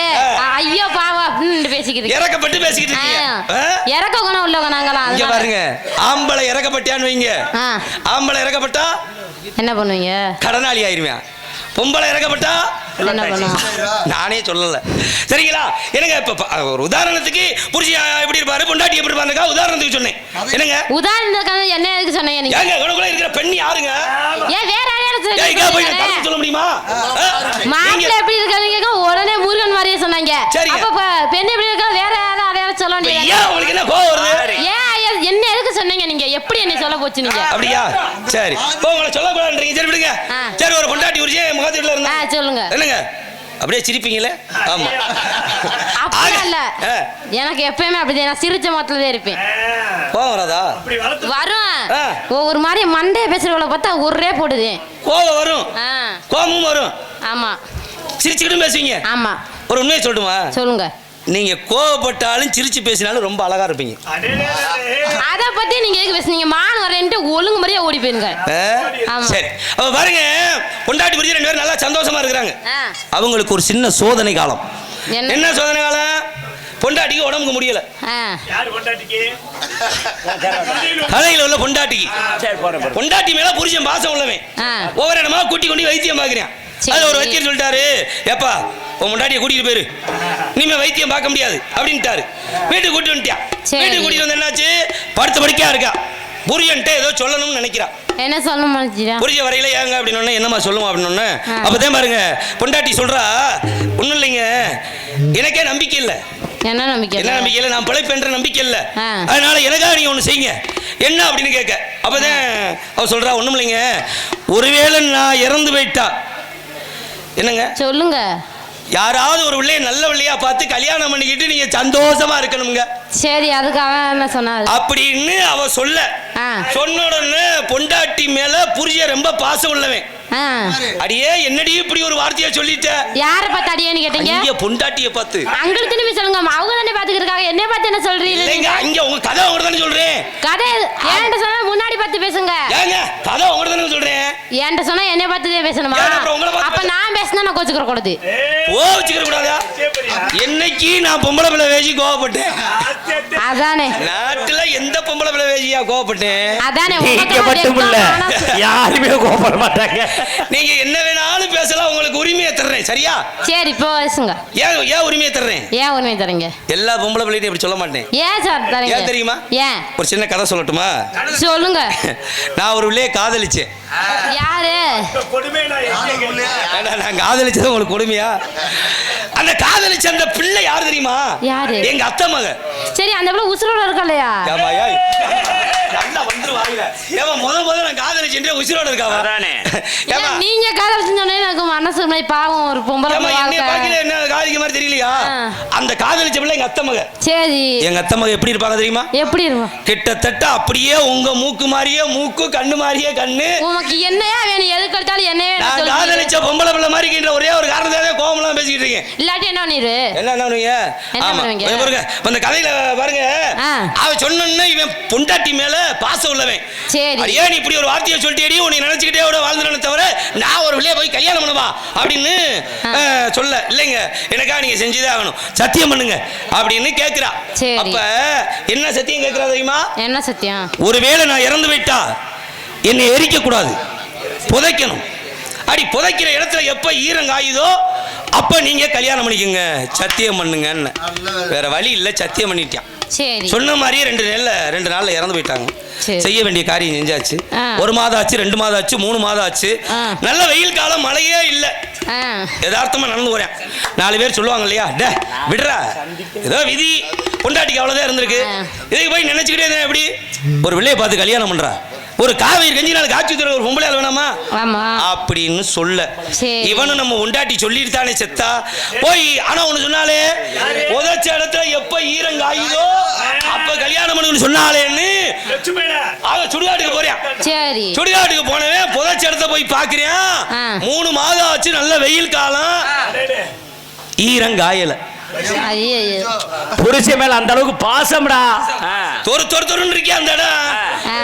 ஐயோ பாவம் அப்படின்னு பேசிக்கிட்டு இறக்கப்பட்டு பேசிக்கிட்டு இருக்கீங்க. இறக்க குணம் உள்ளவங்க நாங்களாம். இங்க பாருங்க, ஆம்பளை இறக்கப்பட்டியான்னு வைங்க, ஆம்பளை இறக்கப்பட்டா என்ன பண்ணுவீங்க? கடனாளி ஆயிருவேன். பொம்பளை இறக்கப்பட்டா நானே சொல்லல சரிங்களா? எனக்கு இப்ப ஒரு உதாரணத்துக்கு புருஷன் எப்படி இருப்பாரு, பொண்டாட்டி எப்படி இருப்பாருக்கா உதாரணத்துக்கு சொன்னேன். என்னங்க உதாரணத்துக்கு என்ன எதுக்கு சொன்னீங்க? நீங்க ஏங்க உனக்குள்ள இருக்கிற பெண் யாருங்க? ஏன் வேற அடையாளம் சொல்ல முடியுமா? மாப்பிள்ளை எப்படி இருக்காங்க உடனே முருகன் மாதிரியே சொன்னாங்க. அப்ப பெண் எப்படி இருக்கா வேற யாரும் அடையாளம் சொல்ல வேண்டியது. ஏன் உங்களுக்கு என்ன கோவம் வருது? ஏன் என்ன எதுக்கு சொன்னீங்க? நீங்க எப்படி என்ன சொல்ல போச்சு நீங்க? அப்படியா? சரி உங்களை சொல்ல கூடாதுன்றீங்க. சரி விடுங்க. சரி ஒரு பொண்டாட்டி புருஷன் முகத்துல இருந்தா சொல்லுங்க. என்னங்க அப்படியே சிரிப்பீங்களே? ஆமா அப்படியே இல்ல, எனக்கு எப்பயுமே அப்படிதான், நான் சிரிச்ச முகத்துலதான் இருப்பேன். கோவம் வராதா? வரும். ஒரு மாதிரி மண்டைய பேசுறவங்கள பார்த்தா ஒரே போடுது. கோவம் வரும், கோபமும் வரும். ஆமா சிரிச்சுக்கிட்டும் பேசுவீங்க. ஆமா ஒரு உண்மையை சொல்லட்டுமா? சொல்லுங்க. நீங்க கோவப்பட்டாலும் சிரிச்சு பேசினாலும் ரொம்ப அழகா இருப்பீங்க. அத பத்தி நீங்க எதுக்கு பேசுனீங்க? மான் வரேன்ட்டு ஒழுங்கு மாதிரியே ஓடி போயிருங்க. சரி அப்ப பாருங்க, பொண்டாட்டி புரிஞ்சு 2 பேரும் நல்லா சந்தோஷமா இருக்கிறாங்க. அவங்களுக்கு ஒரு சின்ன சோதனை காலம். என்ன சோதனை காலம்? பொண்டாட்டிக்கு உடம்புக்கு முடியல. கதையில உள்ள பொண்டாட்டிக்கு, பொண்டாட்டி மேல புருஷன் பாசம் உள்ளவன் ஒவ்வொரு இடமா கூட்டி கொண்டு வைத்தியம் பாக்குறேன். அது ஒரு வைத்தியர் சொல்லிட்டாரு, ஏப்பா உன் முன்னாடியே கூட்டிட்டு போயிரு, இனிமே வைத்தியம் பார்க்க முடியாது அப்படின்ட்டாரு. வீட்டுக்கு கூட்டிட்டு வந்துட்டியா. வீட்டுக்கு கூட்டிட்டு வந்து என்னாச்சு, படுத்த படுக்கையா இருக்கா. புரியன்ட்டு ஏதோ சொல்லணும்னு நினைக்கிறா. என்ன சொல்ல முடிஞ்சிடா புரிய வரையில ஏங்க அப்படின்னு என்னமா சொல்லுவோம் அப்படின்னு அப்பதான் பாருங்க பொண்டாட்டி சொல்றா, ஒண்ணும் இல்லைங்க, எனக்கே நம்பிக்கை இல்லை. என்ன நம்பிக்கை? என்ன நம்பிக்கை இல்லை, நான் பிழைப்பேன்ற நம்பிக்கை இல்லை, அதனால எனக்காக நீங்க ஒண்ணு செய்யுங்க. என்ன அப்படின்னு கேட்க அப்பதான் அவ சொல்றா, ஒண்ணும் இல்லைங்க, ஒருவேளை நான் இறந்து போயிட்டா என்னங்க சொல்லுங்க, யாராவது ஒரு பிள்ளைய நல்ல பிள்ளையா பார்த்து கல்யாணம் பண்ணிக்கிட்டு நீங்க சந்தோஷமா இருக்கணுங்க. சரி, அதுக்கு அவன் என்ன சொன்னாரு அப்படின்னு அவ சொல்ல சொன்ன உடனே பொண்டாட்டி மேல புரிய ரொம்ப பாசம் உள்ளவன். அடியே என்னடி இப்படி ஒரு வார்த்தையை சொல்லிட்ட? யார பார்த்து அடியேன்னு கேட்டீங்க? இங்க பொண்டாட்டியை பார்த்து. அங்கிள் திரும்பி சொல்லுங்க, அவங்க தானே பாத்துக்கிருக்காங்க, என்ன பார்த்து என்ன சொல்றீங்க? இல்லைங்க, அங்க உங்க கதை உங்க தானே சொல்றேன். கதை ஏன்ட்ட சொன்னா முன்னாடி பார்த்து பேசுங்க. ஏங்க கதை உங்க தானே சொல்றேன். ஏன்ட்ட சொன்னா என்ன பார்த்து பேசணுமா? அப்ப நான் பேசினா நான் கோச்சுக்கிற கூடாது. கோச்சுக்கிற கூடாதா? என்னைக்கு நான் பொம்பளை பிள்ளை வேசி கோவப்பட்டேன்? அதானே நாட்டுல எந்த பொம்பளை பிள்ளை வேசியா கோவப்பட்டேன்? அதானே யாருமே கோவப்பட மாட்டாங்க. நீங்க என்ன வேணாலும் பேசலாம், உங்களுக்கு உரிமையை தர்றேன், சரியா? சரி, இப்போ பேசுங்க. ஏன் உரிமையை தர்றேன்? ஏன் உரிமையை தரீங்க? எல்லா பொம்பளை பிள்ளையும் இப்படி சொல்ல மாட்டேன். ஏன் சார் தரீங்க? ஏன் தெரியுமா? ஏன்? ஒரு சின்ன கதை சொல்லட்டுமா? சொல்லுங்க. நான் ஒரு பிள்ளைய காதலிச்சேன். யாரு? நான் காதலிச்சது உங்களுக்கு கொடுமையா? அந்த காதலிச்ச அந்த பிள்ளை யாரு தெரியுமா? யாரு? எங்க அத்தை மக. சரி, அந்த பிள்ளை உசுரோட இருக்கா இல்லையா? நான் காதலிச்சேன் உசிரோட இருக்காவா? நீங்க காதலிச்சோன்னே எனக்கு மனசு பாவம், ஒரு பொம்பளை என்ன காதலிக்க மாதிரி தெரியலையா? அந்த காதலிச்ச பிள்ளை எங்க அத்தை மக. சரி, எங்க அத்தை மக எப்படி இருப்பாங்க தெரியுமா? எப்படி இருப்பா? கிட்டத்தட்ட அப்படியே உங்க மூக்கு மாதிரியே மூக்கு, கண்ணு மாதிரியே கண்ணு. உனக்கு என்னையா வேணும்? எதுக்கு எடுத்தாலும் என்ன வேணும்? காதலிச்ச பொம்பளை பிள்ளை மாதிரி ஒரே ஒரு காரணத்தாலே கோவம்லாம் பேசிக்கிட்டு இருக்கேன். இல்லாட்டி என்ன பண்ணிரு? என்ன பண்ணுவீங்க? பாருங்க அந்த கதையில பாருங்க, அவ சொன்ன இவன் பொண்டாட்டி மேல பாசம் உள்ளவன். சரி, ஏன் நீ இப்படி ஒரு வார்த்தையை சொல்லிட்டேடி, உன்னை நினைச்சுக்கிட்டே வாழ்ந்துடனே தவிர நான் ஒரு பிள்ளைய போய் கல்யாணம் பண்ணுவா அப்படின்னு சொல்ல இல்லைங்க, எனக்கா நீங்க செஞ்சுதான் ஆகணும், சத்தியம் பண்ணுங்க அப்படின்னு கேட்கிறா. அப்ப என்ன சத்தியம் கேட்கிறா தெரியுமா? என்ன சத்தியம்? ஒருவேளை நான் இறந்து போயிட்டா என்னை எரிக்க கூடாது, புதைக்கணும். அடி புதைக்கிற இடத்துல எப்ப ஈரம் காயுதோ அப்ப நீங்க கல்யாணம் பண்ணிக்கோங்க, சத்தியம் பண்ணுங்க. வேற வழி இல்ல, சத்தியம் பண்ணிட்டான். சொன்ன மாதிரியே 2 நாள்ல இறந்து போயிட்டாங்க. செய்ய வேண்டிய காரியம் செஞ்சாச்சு. 1 மாதம் ஆச்சு, 2 மாதம் ஆச்சு, 3 மாதம் ஆச்சு. நல்ல வெயில் காலம், மழையே இல்ல. யதார்த்தமா நடந்து போறேன். 4 பேர் சொல்லுவாங்க இல்லையா, விடுறா ஏதோ விதி, பொண்டாட்டிக்கு அவ்வளவுதான் இருந்திருக்கு, இதுக்கு போய் நினைச்சுக்கிட்டே எப்படி ஒரு பிள்ளைய பார்த்து கல்யாணம் பண்றா, ஒரு காவேரி கஞ்சி நாள் காட்சி தர ஒரு பொம்பளை வேணாமா அப்படின்னு சொல்ல இவனும் நம்ம உண்டாட்டி சொல்லிட்டு தானே செத்தா போய். ஆனா ஒண்ணு சொன்னாலே, உதச்ச இடத்துல எப்ப ஈரம் காயுதோ அப்ப கல்யாணம் பண்ணு சொன்னாலேன்னு அவன் சுடுகாட்டுக்கு போறேன். சரி, சுடுகாட்டுக்கு போனவன் புதைச்ச இடத்த போய் பாக்குறேன். 3 மாதம் ஆச்சு, நல்ல வெயில் காலம், ஈரம் காயல. புருஷ மேல அந்த அளவுக்கு பாசம்டா, தொரு இருக்கியா அந்த இடம்?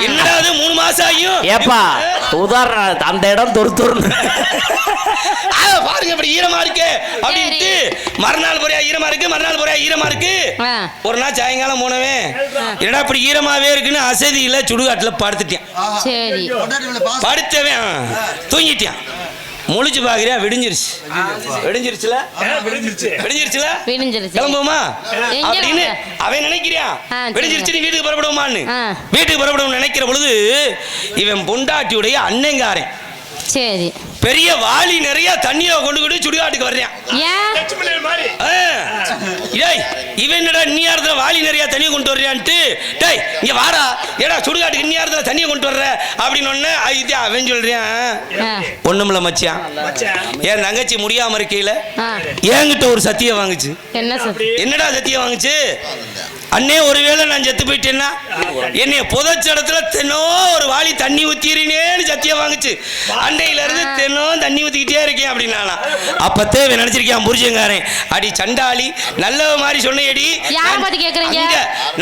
என்னடா அது 3 மாசம் ஆகியும்? ஏப்பா உதாரணம், அந்த இடம் தொரு பாருங்க இப்படி ஈரமா இருக்கு அப்படின்ட்டு மறுநாள் போறியா ஈரமா இருக்கு, மறுநாள் போறியா ஈரமா இருக்கு. ஒரு நாள் சாயங்காலம் போனவே என்னடா இப்படி ஈரமாவே இருக்குன்னு அசதியில சுடுகாட்டுல படுத்துட்டேன். சரி, படுத்தவன் தூங்கிட்டான். முழிச்சு பாக்குறியா, விடிஞ்சிருச்சுல கிளம்புமா அப்படின்னு அவன் நினைக்கிறான். விடிஞ்சிருச்சு, நீ வீட்டுக்கு புறப்படுவோமான்னு. வீட்டுக்கு புறப்படும் நினைக்கிற பொழுது இவன் பொண்டாட்டியுடைய அண்ணங்காரன் சரி பெரிய வாளி நிறைய தண்ணியை கொண்டு சுடுகாட்டுக்கு வர்றான். இவன் என்னடா இன்னியாரத்துல வாளி நிறைய தண்ணியை கொண்டு வர்றான்ட்டு, டேய் இங்க வாடா, ஏடா சுடுகாட்டுக்கு இன்னியாரத்துல தண்ணியை கொண்டு வர்ற அப்படின்னு அவன் சொல்றான். ஒண்ணுமில்ல மச்சான், என் தங்கச்சி முடியாம இருக்கையில என்கிட்ட ஒரு சத்தியம் வாங்குச்சு. என்னடா சத்தியம் வாங்குச்சு? அண்ணே ஒருவேளை நான் செத்து போயிட்டேன்னா என்னைய புதைச்ச இடத்துல தினம் ஒரு வாளி தண்ணி ஊத்தினேன்னு சத்தியம் வாங்குச்சு. அண்டையில இருந்து தினம் தண்ணி ஊத்திக்கிட்டே இருக்கேன் அப்படின்னா அப்பத்தே நினைச்சிருக்கேன் புரிச்சுங்காரன், அடி சண்டாளி நல்லவ மாதிரி சொன்னேடி,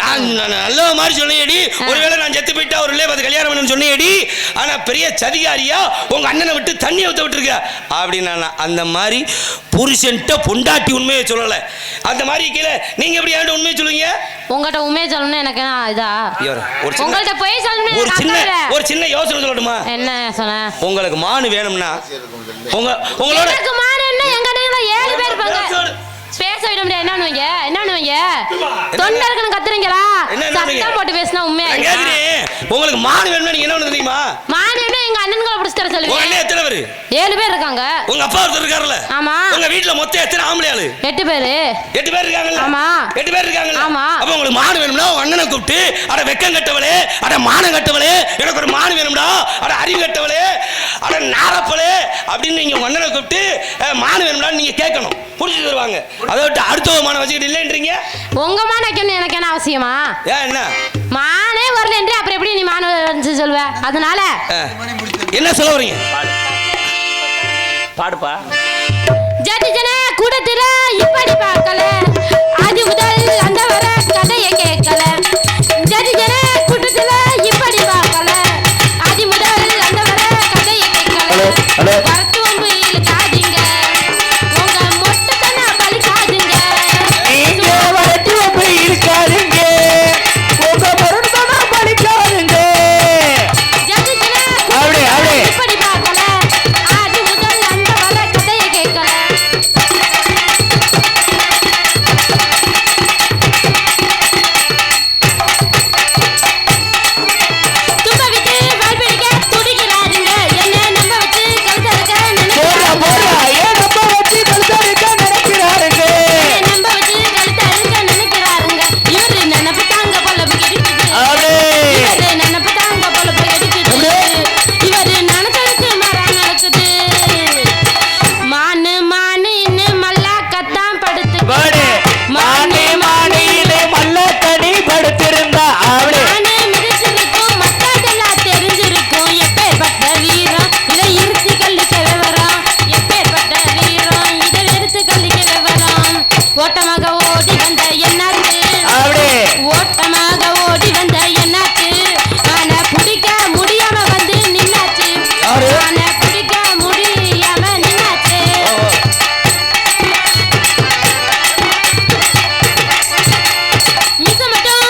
நான் நல்லவ மாதிரி சொன்னேடி, ஒருவேளை நான் செத்து போயிட்டா ஒரு பார்த்து கல்யாணம் பண்ணு சொன்னேடி, ஆனா பெரிய சதிகாரியா உங்க அண்ணனை விட்டு தண்ணி ஊத்த விட்டுருக்க அப்படின்னா. அந்த மாதிரி புருஷன்ட்ட பொண்டாட்டி உண்மையை சொல்லல. அந்த மாதிரி கீழே நீங்க எப்படி உண்மையை சொல்லுவீங்க? உங்கள்கிட்ட உண்மையை சொல்லணும்னு எனக்கு என்ன இதா ஒரு உங்கள்கிட்ட போய் ஒரு சின்ன சொல்லணும் ஒரு சின்ன யோசனை சொல்லட்டுமா? என்ன சொன்ன? உங்களுக்கு மானு வேணும்னா உங்களோட எனக்கு மானு என்ன? எங்க நீங்க 7 பேர் இருப்பாங்க. பேச விட முடியாது. என்ன பண்ணுவீங்க? என்ன பண்ணுவீங்க? தொண்டை இருக்குன்னு கத்துறீங்களா? சத்தம் போட்டு பேசினா உண்மையா? உங்களுக்கு மானு வேணும்னா நீங்க என்ன பண்ண தெரியுமா? மானு வேணும்னா எங்க அண்ணன்களை பிடிச்சி தர சொல்லுங்க. உங்க அண்ணன் எத்தனை பேர்? 7 பேர் இருக்காங்க. உங்க அப்பா ஒருத்தர் இருக்காருல்ல? ஆமா. உங்க வீட்ல மொத்தம் எத்தனை ஆம்பளை ஆளு? 8 பேர். 8 பேர் இருக்காங்கல்ல? ஆமா. 8 பேர் இருக்காங்கல்ல? ஆமா. அப்ப உங்களுக்கு மானு வேணும்னா உங்க அண்ணனை கூப்பிட்டு அட வெக்கம் கட்டவளே, அட மானம் கட்டவளே, எனக்கு ஒரு மானு வேணும்டா, அட அறிவு கட்டவளே, அட நாரப்பளே அப்படின்னு நீங்க உங்க அண்ணனை கூப்பிட்டு மானு வேணும்டா நீங்க கேட்கணும். புடிச்சு தருவாங்க. அதை விட்டு அடுத்த மான வச்சுக்கிட்டு இல்லைன்றீங்க. உங்க மான வைக்கணும் எனக்கு என்ன அவசியமா? ஏன் என்ன மானே வரலன்றே அப்புறம் எப்படி நீ மான வந்து சொல்லுவ? அதனால என்ன சொல்ல வரீங்க? பாடுப்பா. ஜன கூடத்துல இப்படி பார்க்கல, அது முதல் அந்த வர கதையை கேட்கல. ஜன கூட்டத்துல இப்படி பார்க்கல, அது முதல் அந்த வர கதையை கேட்கல. வரத்துவம் இழுக்காதீங்க, உங்க மொட்டத்தன பலிக்காதீங்க. நீங்க வரத்துவம் இழுக்காதீங்க, உங்க மொட்டத்தன பலிக்காதீங்க. அப்படி அப்படி இப்படி பார்க்கல, அது முதல் அந்த வர கதையை கேட்கல. தும்ப விட்டு வாய்ப்பிடிக்க துடிக்கிறாருங்க, என்ன நம்ப வச்சு கழுத்தறுக்க நினைக்கிறாருங்க. ஏன் நம்ம வச்சு கழுத்தறுக்க நினைக்கிறாருங்க? நம்ப வச்சு கழுத்தறுக்க நினைக்கிறாருங்க. இவரு நினைப்பு தாங்க பொழப்பு கெடுக்குது. இவரு நினைப்பு தாங்க பொழப்பு கெடுக்குது. இவரு நினைச்சதுக்கு மாறா நடக்குது. மானு மானுன்னு மல்லாக்கத்தான் படுத்து மானே மானையிலே மல்லக்கடி படுத்திருந்தா அவளே மானு மிதிச்சிருக்கும், மத்ததெல்லாம் தெரிஞ்சிருக்கும். எப்பேற்பட்ட வீரம் இதை இருத்தி கல்லிக்க விவரம். எப்பேற்பட்ட வீரம் இதை வெறுத்து கல்லிக்க விவரம். ஓட்டமாக ஓடி வந்த என்னாச்சு, அவளே ஓட்டமாக ஓடி வந்த என்னாச்சு. ஆனா பிடிக்க முடியாம வந்து நின்னாச்சு. ஆனா பிடிக்க முடியாம நின்னாச்சு. மீச மட்டும்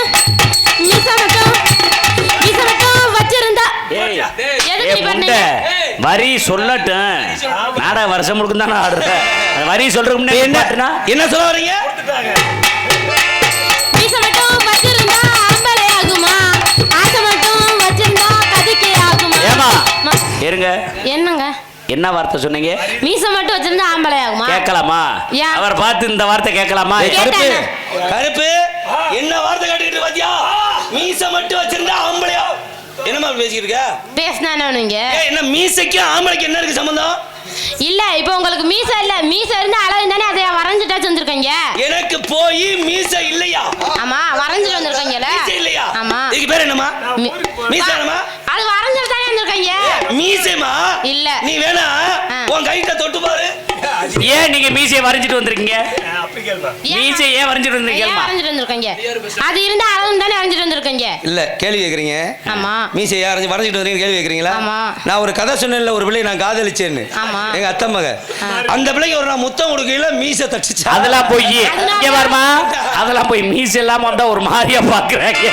வச்சிருந்தா எதுக்கு நீ பண்ணீங்க? வரி சொல்லட்டும். நாடக வருஷம் முழுக்க தானே ஆடுறேன். வரி சொல்றதுக்கு முன்னாடி என்ன சொல்ல வரீங்க? மீச மட்டும் வச்சிருந்தா ஆம்பளை ஆகுமா? ஆசை மட்டும் வச்சிருந்தா கதிக்கே ஆகுமா? ஏமா இருங்க, என்னங்க என்ன வார்த்தை சொன்னீங்க? மீச மட்டும் வச்சிருந்தா ஆம்பளை ஆகுமா? கேட்கலாமா? ஏன்? அவர் பார்த்து இந்த வார்த்தை கேட்கலாமா? கருப்பு கருப்பு என்ன வார்த்தை கேட்டுக்கிட்டு பாத்தியா? மீச மட்டும் வச்சிருந்தா ஆம்பளையா? என்னமா பேசிக்கிட்டு இருக்க? பேசினா நீங்க என்ன மீசைக்கும் ஆம்பளைக்கு என்ன இருக்கு சம்பந்தம்? இல்ல இப்போ உங்களுக்கு மீச இல்ல, மீச இருந்தா அழகு தானே, அதை வரைஞ்சிட்டா வந்திருக்கீங்க. எனக்கு போய் மீச இல்லையா? ஆமா வரைஞ்சிட்டு வந்திருக்கீங்கல. மீசை இல்லையா? ஆமா. இதுக்கு பேர் என்னமா? மீச என்னமா? அது வரைஞ்சிட்டு தானே வந்திருக்கீங்க. மீசைமா இல்ல. நீ வேணா உன் கைட்ட தொட்டு பாரு. ஏன் நீங்க மீசையை வரைஞ்சிட்டு வந்திருக்கீங்க? மீசை ஏன் வரைஞ்சிட்டு வந்திருக்கீங்க? அது இருந்தா அழகு தானே வரைஞ்சிட்டு வந்திருக்கீங்க. இல்ல கேள்வி கேக்குறீங்க. ஆமா. மீசை வரைஞ்சிட்டு வந்திருக்கீங்க கேள்வி கேக்குறீங்களா? ஆமா. நான் ஒரு கதை சொன்னேன்ல, ஒரு பிள்ளை நான் காதலிச்சேன்னு. ஆமா. எங்க அத்தை மக அந்த பிள்ளைக்கு ஒரு நான் முத்தம் கொடுக்கல, மீசை தட்டுச்சு. அதெல்லாம் போய் இங்க வருமா? அதெல்லாம் போய் மீசை இல்லாம வந்தா ஒரு மாதிரியா பாக்குறாங்க.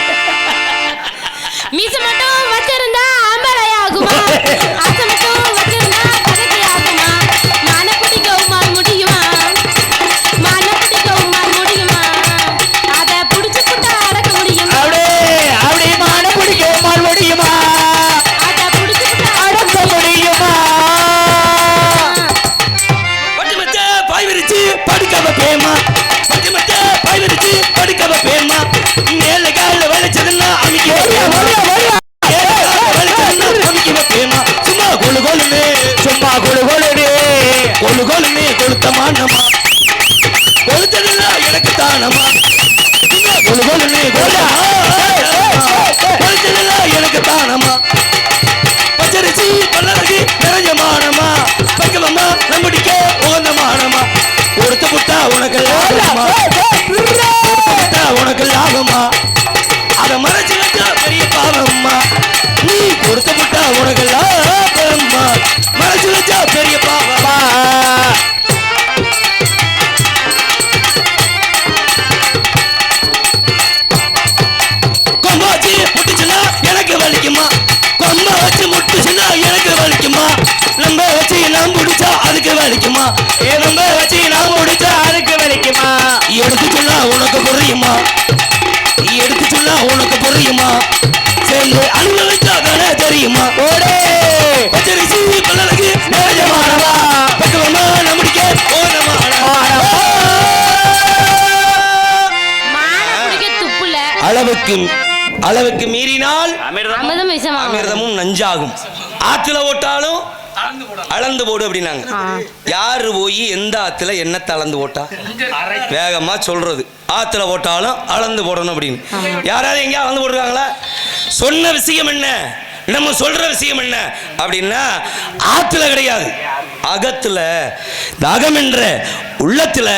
மீச மட்டும் வச்சிருந்தா ஆம்பளை ஆகுமா? ஆசை மட்டும் வச்சிருந்தா கதைக்கு ஆகுமா? மான பிடிக்கவுமா முடியுமா? மான பிடிக்கவுமா முடியுமா? அத புடிச்சு புட்டா அடக்க முடியுமா? அப்படி மான பிடிக்கவுமா முடியுமா? அத புடிச்சு புட்டா அடக்க முடியுமா? பட்டுமச்ச பாய் விரிச்சு படுக்கவ பேமா, பட்டுமச்ச பாய் விரிச்சு படுக்கவ பேமா. மேல கால வளைச்சதுன்னா அமிக்க பேமா, பேமா. சும்மா கொலு கொலுமே, சும்மா கொழு கொழுடே, கொலு கொலுமே கொளுத்த மானமா, கொளுத்ததுன்னா எனக்கு தானமா. சும்மா கொலு கொலுமே கொளுத்ததுன்னா எனக்கு தானமா. பச்சரிசி பல்லரசி நிறைஞ்ச மானமா, பக்கவம்மா நம்பிடிக்க உகந்த மானமா. கொடுத்து புட்டா உனக்கு லாபமா, கொடுத்து புட்டா உனக்கு லாபமா. அத மறைச்சு வச்சா பெரிய பாவம்மா. நீ கொடுத்து புட்டா உனக்கு லாபம்மா, மறைச்சு வச்சா பெரிய பாவமா. வலிக்குமா எலும்ப வச்சு நான் முடிச்சா அதுக்கு வலிக்குமா எடுத்து சொன்னா உனக்கு புரியுமா எடுத்து சொன்னா உனக்கு புரியுமா சேர்ந்து அனுபவிச்சாதானே தெரியுமா ஓடே பச்சரிசி பல்லழகு நேரமானவா பக்குவமா நம்மடிக்க அளவுக்கு மீறினால் அமிர்தமும் நஞ்சாகும். ஆத்துல ஓட்டாலும் அளந்து போடு அப்படின்னாங்க. யாரு போய் எந்த ஆத்துல என்னத்தை அளந்து ஓட்டா வேகமா சொல்றது ஆத்துல ஓட்டாலும் அளந்து போடணும் அப்படின்னு யாராவது எங்கேயா அளந்து போட்டுருக்காங்களா? சொன்ன விஷயம் என்ன, நம்ம சொல்ற விஷயம் என்ன அப்படின்னா ஆத்துல கிடையாது, அகத்துல. அகம் என்ற உள்ளத்துல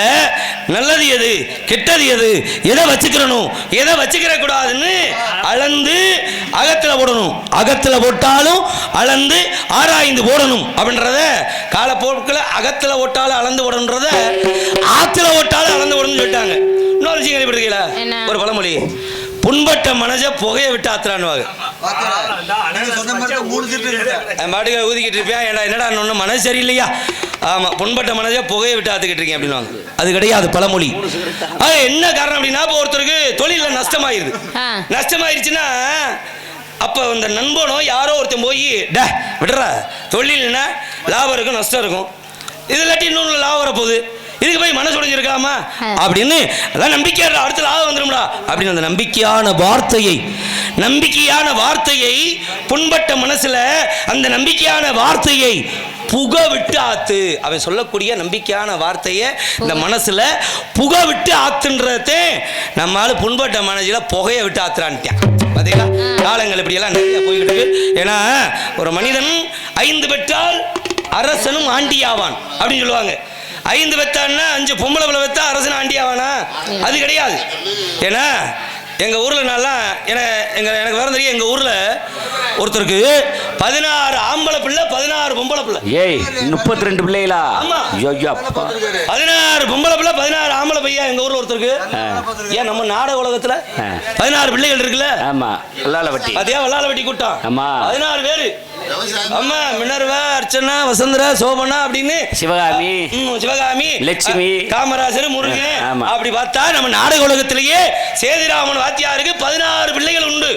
நல்லது எது கெட்டது எது, எதை வச்சுக்கிறணும் எதை வச்சுக்கிற கூடாதுன்னு அளந்து அகத்துல போடணும். அகத்துல போட்டாலும் அளந்து ஆராய்ந்து போடணும் அப்படின்றத காலப்போக்கில் அகத்துல ஓட்டாலும் அளந்து போடணுன்றத ஆத்துல ஓட்டாலும் அளந்து போடணும்னு சொல்லிட்டாங்க. இன்னொரு விஷயம் கேள்விப்பட்டிருக்கீங்களா? ஒரு பழமொழி, புண்பட்ட மனச புகையை விட்டு ஆத்துறான்னுவாங்க. பாட்டுக்க ஊதிக்கிட்டு இருப்பேன், ஏடா என்னடா ஒன்று மனசு சரியில்லையா? ஆமாம், புண்பட்ட மனசை புகையை விட்டு ஆத்துக்கிட்டு இருக்கேன் அப்படின்வாங்க. அது கிடையாது பழமொழி. அது என்ன காரணம் அப்படின்னா, இப்போ ஒருத்தருக்கு தொழிலில் நஷ்டமாயிருது. நஷ்டமாயிருச்சுன்னா அப்போ இந்த நண்பனோ யாரோ ஒருத்தன் போய் டே விடுற, தொழில்னா லாபம் இருக்கும் நஷ்டம் இருக்கும், இது இல்லாட்டி இன்னொன்று லாபம் வரப்போகுது, இதுக்கு போய் மனசு உடைஞ்சிருக்காமா அப்படின்னு அதான் நம்பிக்கை அடுத்த லாபம் வந்துடும்டா அப்படின்னு அந்த நம்பிக்கையான வார்த்தையை புண்பட்ட மனசுல அந்த நம்பிக்கையான வார்த்தையை புக விட்டு ஆத்து. அவன் சொல்லக்கூடிய நம்பிக்கையான வார்த்தையை இந்த மனசுல புக விட்டு ஆத்துன்றதே நம்மளால புண்பட்ட மனசுல புகையை விட்டு ஆத்துறான்ட்டான். பார்த்தீங்களா, காலங்கள் இப்படியெல்லாம் நிறைய போய்கிட்டு இருக்கு. ஏன்னா ஒரு மனிதன் 5 பெற்றால் அரசனும் ஆண்டியாவான் அப்படின்னு சொல்லுவாங்க. 5 பெத்தான்னா 5 பொம்பளை பிள்ளை பெத்தா அரசன் ஆண்டியாவானா? அது கிடையாது. ஏன்னா எங்க ஊர்ல எனக்கு வேற தெரியும், எங்க ஊர்ல ஒருத்தருக்கு 16 ஆம்பளை பிள்ளை 16 பொம்பளை பிள்ளை. ஏய் 32 பிள்ளைகளா? ஆமா, 16 பொம்பளை பிள்ளை 16 ஆம்பளை பையா எங்க ஊர்ல ஒருத்தருக்கு. ஏன் நம்ம நாடக உலகத்துல 16 பிள்ளைகள் இருக்குல்ல? ஆமா, வல்லாளவட்டி. அதே வல்லாளவட்டி கூட்டம். ஆமா, 16 பேரு. அம்மா மினர்வா, அர்ச்சனா, வசந்தரா, சோபனா அப்படின்னு சிவகாமி, லட்சுமி, காமராஜர், முருகன் அப்படி பார்த்தா நம்ம நாடக உலகத்திலேயே சேதிராமன் வாத்தியாருக்கு 16 பிள்ளைகள் உண்டு.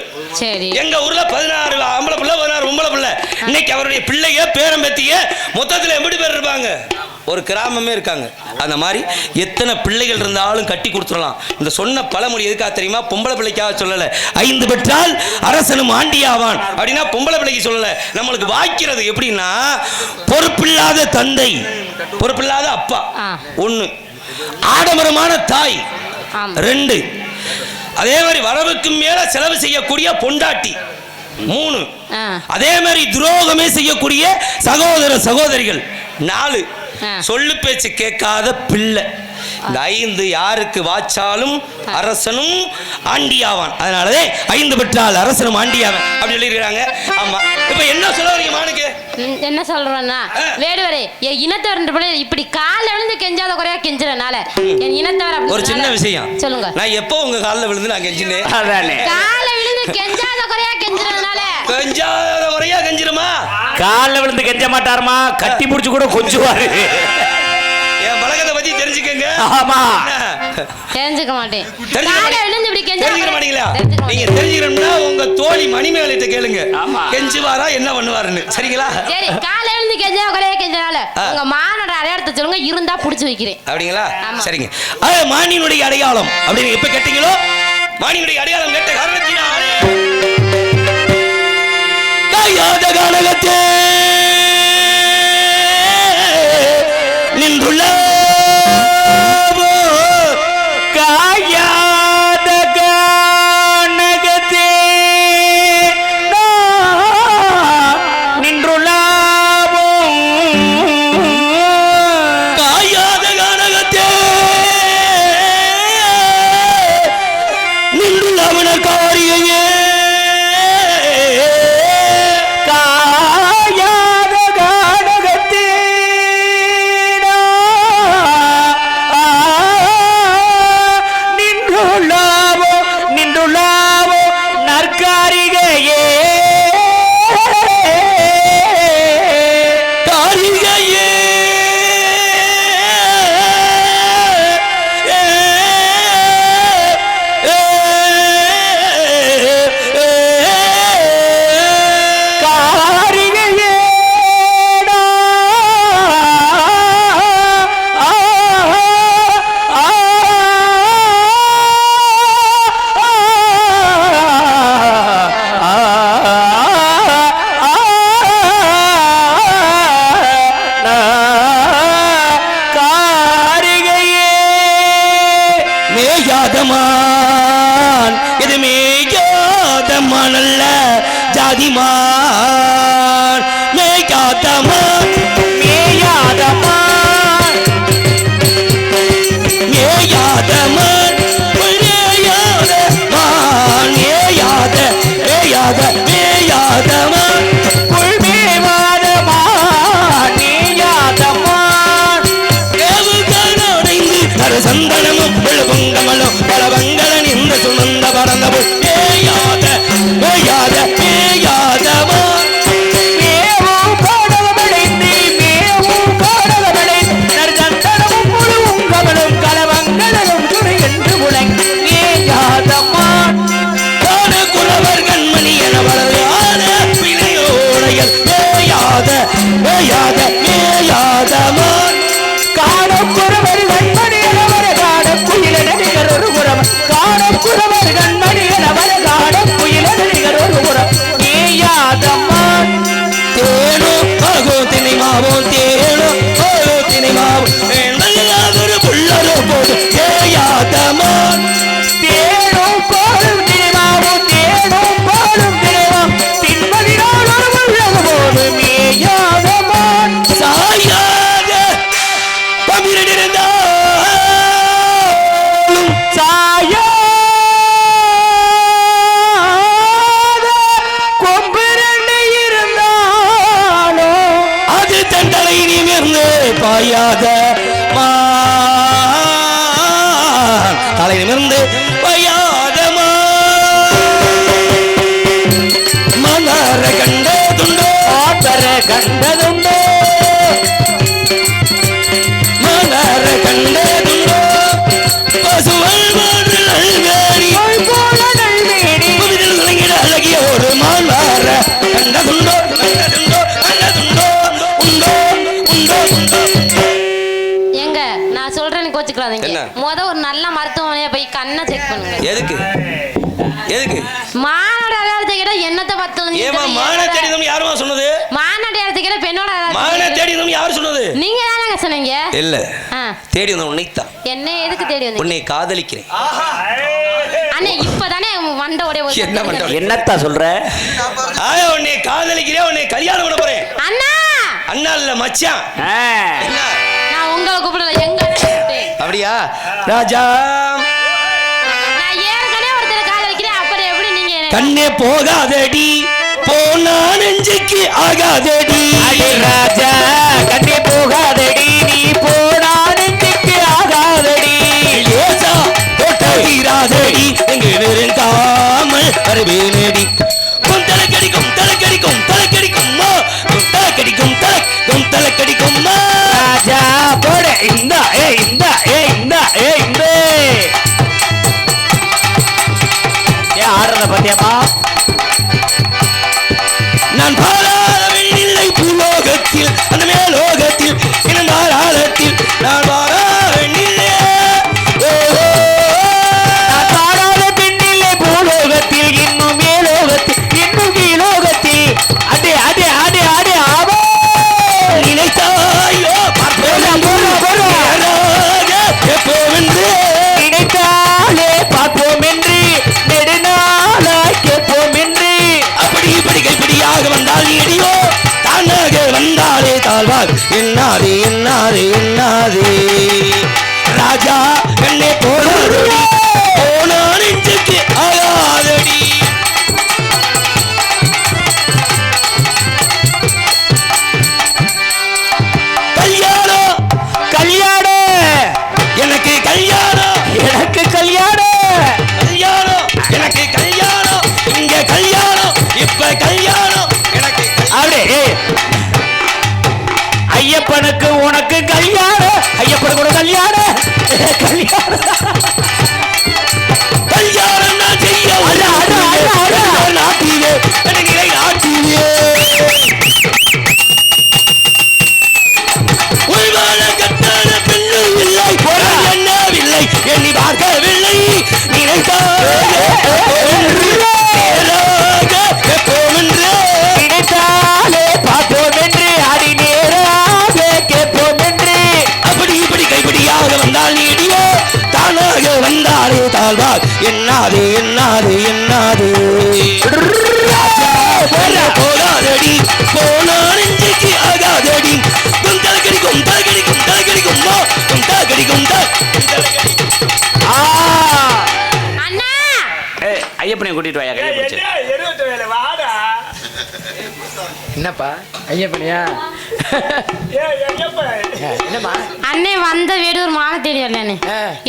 எங்க ஊர்ல 16 ஆம்பளை பிள்ளை 16 பொம்பளை பிள்ளை. இன்னைக்கு அவருடைய பிள்ளைய பேரம்பத்திய மொத்தத்தில் எப்படி பேர் இருப்பாங்க? ஒரு கிராமமே இருக்காங்க. அந்த மாதிரி எத்தனை பிள்ளைகள் இருந்தாலும் கட்டி கொடுத்துடலாம். இந்த சொன்ன பழமொழி எதுக்காக தெரியுமா? பொம்பளை பிள்ளைக்காக சொல்லல. 5 பெற்றால் அரசனும் ஆண்டியாவான் அப்படின்னா பொம்பளை பிள்ளைக்கு சொல்லல. நம்மளுக்கு வாய்க்கிறது எப்படின்னா, பொறுப்பில்லாத தந்தை, பொறுப்பில்லாத அப்பா 1, ஆடம்பரமான தாய் 2, அதே மாதிரி வரவுக்கு மேல செலவு செய்யக்கூடிய பொண்டாட்டி 3, அதே மாதிரி துரோகமே செய்யக்கூடிய சகோதரிகள் 4, சொல்லு பேச்சு கேட்காத பிள்ளை. இந்த 5 யாருக்கு வாச்சாலும் அரசனும் ஆண்டியாவான். அதனாலதான் 5 பெற்றால் அரசனும் ஆண்டியாவான் அப்படி சொல்லிருக்காங்க. ஆமா, இப்ப என்ன சொல்ல வரீங்க மானுக்கு? என்ன சொல்றேன்னா, வேடுவரே என் இனத்தவர் இப்படி கால விழுந்து கெஞ்சாத குறையா கெஞ்சுறனால என் இனத்தவர் ஒரு சின்ன விஷயம் சொல்லுங்க. நான் எப்போ உங்க காலில் விழுந்து நான் கெஞ்சினேன்? கால விழுந்து கெஞ்சாத குறையா கெஞ்சுறதுனால. கெஞ்சாத குறையா கெஞ்சிருமா? காலில் விழுந்து கெஞ்ச மாட்டாருமா, கட்டி பிடிச்சு கூட கொஞ்சுவாரு. என் பழக்கத்தை பத்தி தெரிஞ்சுக்கங்க. ஆமா, தெரிஞ்சுக்க மாட்டேன். தெரிஞ்சுக்க மாட்டீங்களா? நீங்க தெரிஞ்சுக்கணும்னா உங்க தோழி மணிமேகலைட்ட கேளுங்க, கெஞ்சுவாரா என்ன பண்ணுவாருன்னு. சரிங்களா? சரி, காலையில இருந்து கெஞ்சா ஒரே கெஞ்சனால உங்க மானோட அடையாளத்தை சொல்லுங்க, இருந்தா புடிச்சு வைக்கிறேன். அப்படிங்களா? சரிங்க. அது மானினுடைய அடையாளம் அப்படின்னு எப்ப கேட்டீங்களோ, மானினுடைய அடையாளம் கேட்ட காரணத்தினாலே காயாத கானகத்தே நின்றுள்ள காயாத கானகத்தே நின்றுள்ளாவும் காயாத கானகத்தே நின்றுள்ளவனர் காரிகையே மேயாதமான் இது மேயாதமான் அல்ல ஜாதிமான் மேயாதமான் மேயாதமான் மேயாதமான் மேயாதமான் மேயாத மேயாத மேயாதமான் புல்மேவாதமான் மேயாதமான் ஏவுகானடைந்து சந்தனமும் பொங்கமலும் பலவங்களன் இந்த சுமந்த பறந்த மேயாத மேயாத மேயாதமான் மேவும் பாடவடைந்து மேவும் பாடவடைந்து சந்தனமும் முழுவும் கமலும் கலவங்களும் துணை என்று முழங்கி மேயாதமான் காண குலவர் கண்மணி என வளர்வான பிணையோடையல் மேயாத மேயாத மேயாதமான் காணக்குறவர் கண்மணி எனவர காணக்குயில நடிகர் ஒரு புறம் காணக்குறவர் கண்மணி எனவர காணக்குயில நடிகர் ஒரு புறம் மேயாதம்மான் தேனோ ஆகோ தினைமாவோ தேனோ ஆகோ தினைமாவோ ஒரு புள்ளரோ போது மேயாதம்மான் தேனோ போலும் தினைமாவோ தேனோ போலும் தினைமாவோ பின்பதினால் ஒரு புள்ளரோ போது மேயாதம்மான் சாயாக பமிரடிருந்தாலும் சாயாத கொம்பிரண்டு இருந்தாலும் அது தண்டனை நிமிர்ந்து பாயாத தலை நிமிர்ந்து பாயாத மலர கண்டதுண்டோ ஆத்தர கண்டதுண்டோ மலர கண்டதுண்டோ பசுவல் போன்ற நல்வேணி போல நல்வேணி புவிதில் அழகிய ஒரு மலர கண்டதுண்டோ கண்டதுண்டோ கண்டதுண்டோ உண்டோ உண்டோ உண்டோ. ஏங்க நான் சொல்றேன்னு கோச்சுக்கிறாதீங்க. என்ன? ஒரு நல்ல மருத்துவமனையை போய் கண்ணை செக் பண்ணுங்க. எதுக்கு எதுக்கு மானோட அடையாளத்தை கேட்டா என்னத்தை பத்தணும்? ஏமா மான தேடினோம் யாருமா சொன்னது? மானோட அடையாளத்தை கேட்டா பெண்ணோட மான தேடினோம் யார் சொன்னது? நீங்க தானங்க சொன்னீங்க. இல்ல தேடி வந்த உன்னைத்தான். என்ன எதுக்கு தேடி வந்தீங்க? உன்னை காதலிக்கிறேன். அண்ணே இப்பதானே வண்ட ஒரே ஒரு என்ன வண்ட என்னத்தா சொல்ற? ஆயா உன்னை காதலிக்கிறேன், உன்னை கல்யாணம் பண்ண போறேன். அண்ணா அண்ணா இல்ல மச்சான். என்ன நான் உங்களை கூப்பிடல, எங்க அப்படியா ராஜா? நான் ஏற்கனவே ஒருத்தரை காதலிக்கிறேன், அப்புறம் எப்படி நீங்க கண்ணே போகாதடி போனா நெஞ்சுக்கு ஆகாதடி ராஜா. கண்ணே போகாதடி நீ போனா நெஞ்சுக்கு ஆகாதடி ஏசா போட்டாதடி எங்க நெருங்காமல் வரவேனடி தலைக்கடிக்கும் தலைக்கடிக்கும் தலைக்கடிக்கும் தலைக்கடிக்கும் தலைக்கடிக்கும் ராஜா போட இந்த இந்த இந்த இந்த ஆடுறத பத்தியமா? நான் பாராத வெண்ணில்லை பூலோகத்தில் அந்த மேலோகத்தில் இன்னும் பாராளத்தில் நான் பாராத வெண்ணில்லை நான் பாராத பெண்ணில்லை பூலோகத்தில் இன்னும் மேலோகத்தில் இன்னும் கீழோகத்தில் அடே அடே அடே அடே ஆவோ நினைத்தாயோ எப்போவென்று நினைத்தாலே பார்ப்போம் என்று நெடுநாளாய் கேட்போம் என்று அப்படி இப்படி கைப்பிடியாக வந்தால் நீடியோ தானாக வந்தாலே தாழ்வார் என்னாரே என்னாரே என்னாரே ராஜா கண்ணே போனாதடி போனா நெஞ்சுக்கு ஆகாதடி கல்யாணம் கல்யாணம் எனக்கு கல்யாணம் எனக்கு கல்யாணம் கல்யாணம் எனக்கு கல்யாணம் இங்க கல்யாணம் இப்ப கல்யாணம் எனக்கு அப்படியே ஐயப்பனுக்கு உனக்கு கல்யாணம் ஐயப்பனுக்கு உனக்கு கல்யாணம் கல்யாணம் கல்யாணம் நான் செய்ய நாட்டிலே எனக்கு நாட்டிலே உள்வாழ கட்டான பெண்ணு இல்லை என்னவில்லை எண்ணி பார்க்கவில்லை நினைத்தாலே பார்ப்போம் என்று அடி நேராக கேட்போம் என்று அப்படி இப்படி கைப்பிடியாக வந்தால் நீடியோ தானாக வந்த தந்தாலே தாழ்வார் என்னாது என்னாது என்னாது போகாதடி போனா நெஞ்சுக்கு ஆகாதடி குந்தல் கடிக்கும் தல் கடிக்கும் தல் கடிக்கும் குந்தல் கடிக்கும் அண்ணா ஐயப்பனை கூட்டிட்டு வாயா கையை பிடிச்சு. என்னப்பா ஐயப்பனியா என்னம்மா அண்ணே வந்த வீடு ஒரு மாலை தேடி வரலண்ணே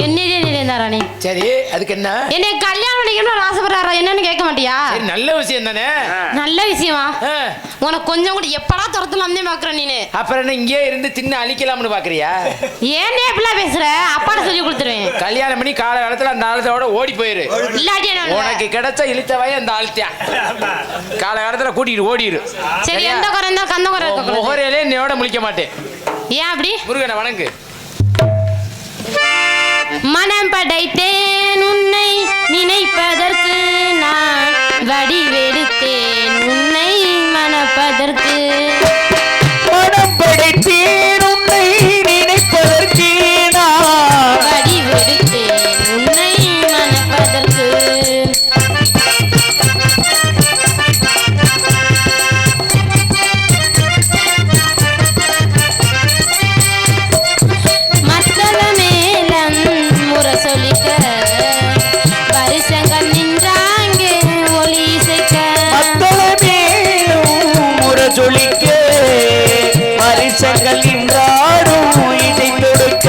என்னையே இருந்தாரா நீ சரி அதுக்கு என்ன என்னை கல்யாணம் பண்ணிக்கணும்னு ஆசைப்படுறாரா என்னன்னு கேட்க மாட்டியா சரி, நல்ல விஷயம் தானே நல்ல விஷயமா உனக்கு கொஞ்சம் கூட எப்படா துரத்துல வந்தே பாக்குற நீனு அப்புறம் என்ன இங்கே இருந்து தின்னு அழிக்கலாம்னு பாக்குறியா ஏன்னே இப்படிலாம் பேசுற அப்பாட சொல்லி கொடுத்துருவேன் கல்யாணம் பண்ணி கால காலத்துல அந்த ஆளத்தோட ஓடி போயிரு இல்லாட்டி என்ன பண்ணுவ? உனக்கு கிடைச்ச இழுத்தவாய் அந்த ஆள்த்தியான் கால காலத்துல கூட்டிட்டு ஓடிரு சரி எந்த குறை இருந்தாலும் கந்த குறை இருக்க முகரையிலே என்னோட முழிக்க மாட்டேன் ஏன் அப்படி முருகனை வணங்கு மனம் படைத்தேன் உன்னை நினைப்பதற்கு நான் வடிவெடுத்தேன் உன்னை மணப்பதற்கு மனம் படைத்தேன் உன்னை நினைப்பதற்கு நான் வடிவெடுத்தேன் உன்னை மணப்பதற்கு மத்தள மேலம் முரசொலிக்க வருஷங்கள் நின்றாங்க ஒளி இசைக்க முரசொலிக்க பரிசங்கள் நின்றாடும் இதை தொடுக்க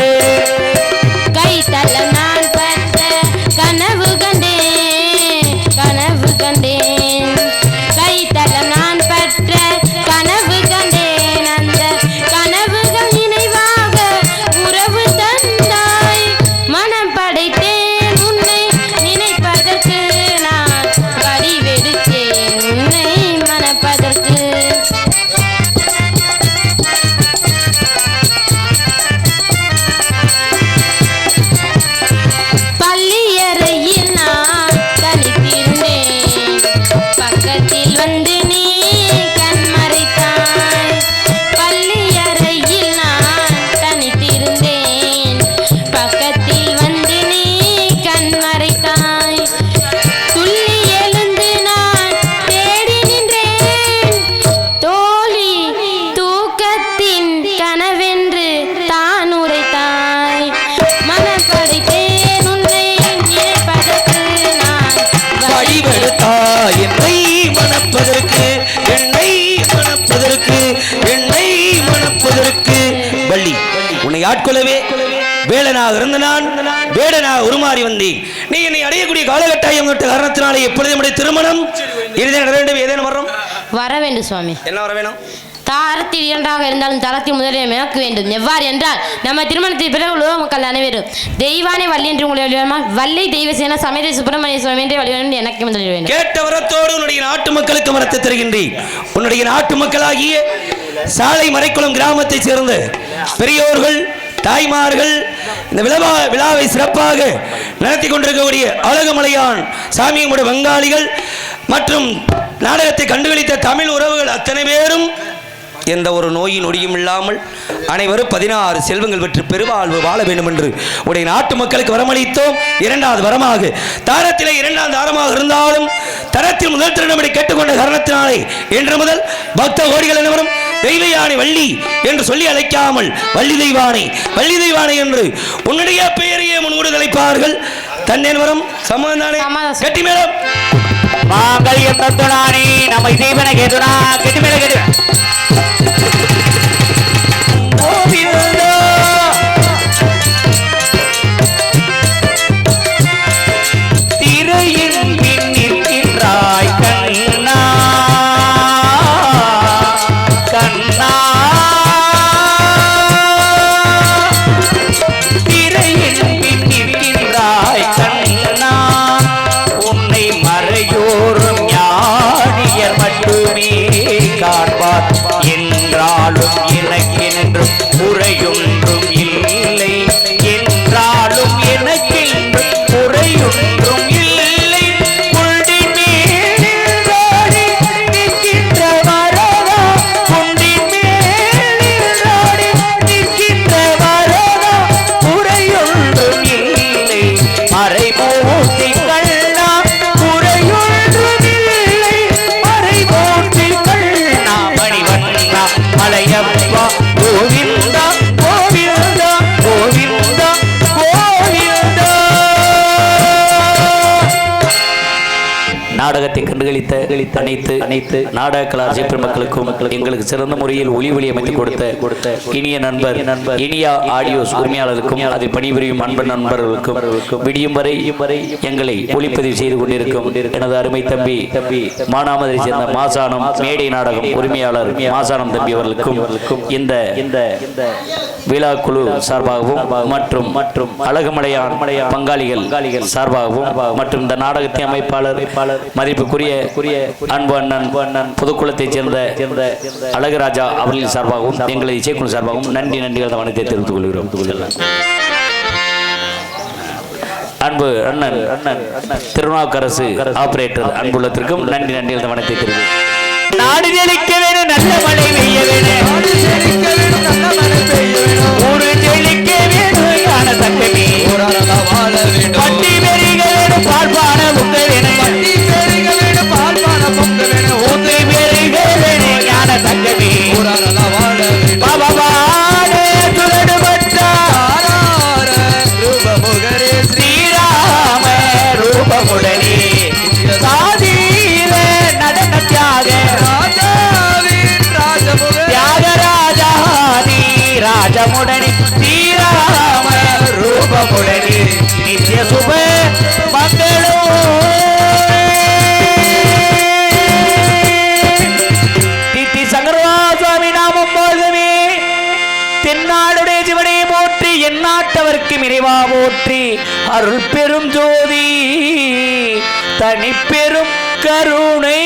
கைத்தளம் நான் பட்ட கனவு கண்டேன் கனவு கண்டேன் கைத்தளம் நான் பற்ற கனவு கண்டேன் அந்த கனவுகள் நினைவாக உறவு தந்தாய் மனம் படைத்தேன் உன்னை நினைப்பதற்கு நான் வடிவெடுத்தேன் உன்னை மணப்பதற்கு பள்ளியறையில் நான் தனித்திருந்தேன் பக்கத்தில் வந்து நீ கண்மறைத்தாய் பள்ளியறையில் நான் தனித்திருந்தேன் பக்கத்தில் வந்து நீ கண்மறைத்தாய் துள்ளி எழுந்து நான் தேடி நின்றேன் தோழி தூக்கத்தின் கனவென்று தான் உரைத்தாய் மனம் படைத்தேன் உன்னை நினைப்பதற்கு நான் வடிவெடுத்தா என்னை மணப்பதற்கு என்னை மணப்பதற்கு என்னை மணப்பதற்கு வள்ளி உன்னை ஆட்கொள்ளவே வேடனாக இருந்த நான் வேடனாக உருமாறி வந்தேன் நீ என்னை அடையக்கூடிய காலகட்டாயம் விட்ட காரணத்தினாலே எப்பொழுது நம்முடைய திருமணம் இறுதி நட வேண்டும் ஏதேனும் வரும் வர வேண்டும் சுவாமி என்ன வர வேணும் தாரத்தில் இரண்டாக இருந்தாலும் தரத்தில் முதலில் எனக்கு வேண்டும் எவ்வாறு என்றால் நம்ம திருமணத்தில் பிறகு உலக மக்கள் அனைவரும் தெய்வானை வள்ளி என்று உங்களை வழிவேணுமா வள்ளி தெய்வ சேனா சமேத சுப்பிரமணிய சுவாமி என்று வழிவேணும் எனக்கு முதலில் வேண்டும் கேட்ட வரத்தோடு உன்னுடைய நாட்டு மக்களுக்கு வரத்தை தருகின்றேன் உன்னுடைய நாட்டு மக்களாகிய சாலை மறைக்குளம் கிராமத்தைச் சேர்ந்த பெரியோர்கள் தாய்மார்கள் இந்த விழாவை சிறப்பாக நடத்தி கொண்டிருக்கக்கூடிய அழகுமலையான் சாமியுடைய வங்காளிகள் மற்றும் நாடகத்தை கண்டுகளித்த தமிழ் உறவுகள் அத்தனை பேரும் எந்த ஒரு நோயின் நொடியும் இல்லாமல் அனைவரும் 16 செல்வங்கள் பெற்று பெருவாழ்வு வாழ வேண்டும் என்று உடைய நாட்டு மக்களுக்கு வரமளித்தோம். இரண்டாவது வரமாக தாரத்திலே இரண்டாவது தாரமாக இருந்தாலும் தரத்தில் முதல் திருநம்படி கேட்டுக்கொண்ட காரணத்தினாலே இன்று முதல் பக்த கோடிகள் அனைவரும் தெய்வ யானை வள்ளி என்று சொல்லி அழைக்காமல் வள்ளி தெய்வானை என்று உன்னுடைய பெயரையே முன்கூடு அழைப்பார்கள். தன்னேன் வரும் சமாதானே கட்டி மேடம் மாங்கல்யம் தத்துனானே நம்ம தீபன கேதுனா கெட்டி மேல கெட்டி திரையின் பின் நிற்கின்றாய் கண்ணா கண்ணா திரையின் பின் நிற்கின்றாய் கண்ணா உன்னை மறையோரும் ஞானியர் மட்டுமே காண்பார் நாடகத்தை கண்டுகளித்த அனைத்து நாடக கலாச்சார பெருமக்களுக்கும் எங்களுக்கு சிறந்த முறையில் ஒளி அமைத்து கொடுத்த இனிய நண்பர் இனியா ஆடியோஸ் உரிமையாளருக்கும் அதை பணிபுரியும் அன்பு நண்பர்களுக்கும் விடியும் வரை எங்களை ஒளிப்பதிவு செய்து கொண்டிருக்கும் எனது அருமை தம்பி மானாமதுரை சேர்ந்த மாசானம் மேடை நாடகம் உரிமையாளர் மாசானம் தம்பி அவர்களுக்கும் இந்த விழா குழு சார்பாகவும் மற்றும் அழகுமலையான் பங்காளிகள் சார்பாகவும் மற்றும் இந்த நாடகத்தை அமைப்பாளர் மதிப்புக்குரிய அன்பு அண்ணன் புதுக்குளத்தைச் சேர்ந்த அழகுராஜா அவர்களின் சார்பாகவும் எங்களது இசைக்குழு சார்பாகவும் நன்றிகள் வணக்கத்தை தெரிவித்துக் கொள்கிறோம். அன்பு அண்ணன் திருநாவுக்கரசு ஆபரேட்டர் அன்புள்ளத்திற்கும் நன்றிகள் வணக்கத்தை தெரிவித்து நாடு செழிக்க வேணும் நல்ல மழை பெய்ய வேணும் ஊரு செழிக்க வேணும் ஞான தங்கமே பட்டி பெருக வேணும் பால்பான பொங்க வேணும் ஊத்து பெருக வேணும் ஞான தங்கமே பாபாவானே சுரடுபட்டார் ஸ்ரீராம ரூபமுடனே சாதீர நடன தியாகராஜாதி ராஜமுடனே ஸ்ரீராம ரூபமுடனே நித்ய சுப மங்களோ தித்தி சங்கரவா சுவாமி நாமம் போதுமே தென்னாடுடைய சிவனை போற்றி எந்நாட்டவர்க்கு இறைவா போற்றி அருள் பெரும் ஜோதி தனி பெரும் கருணை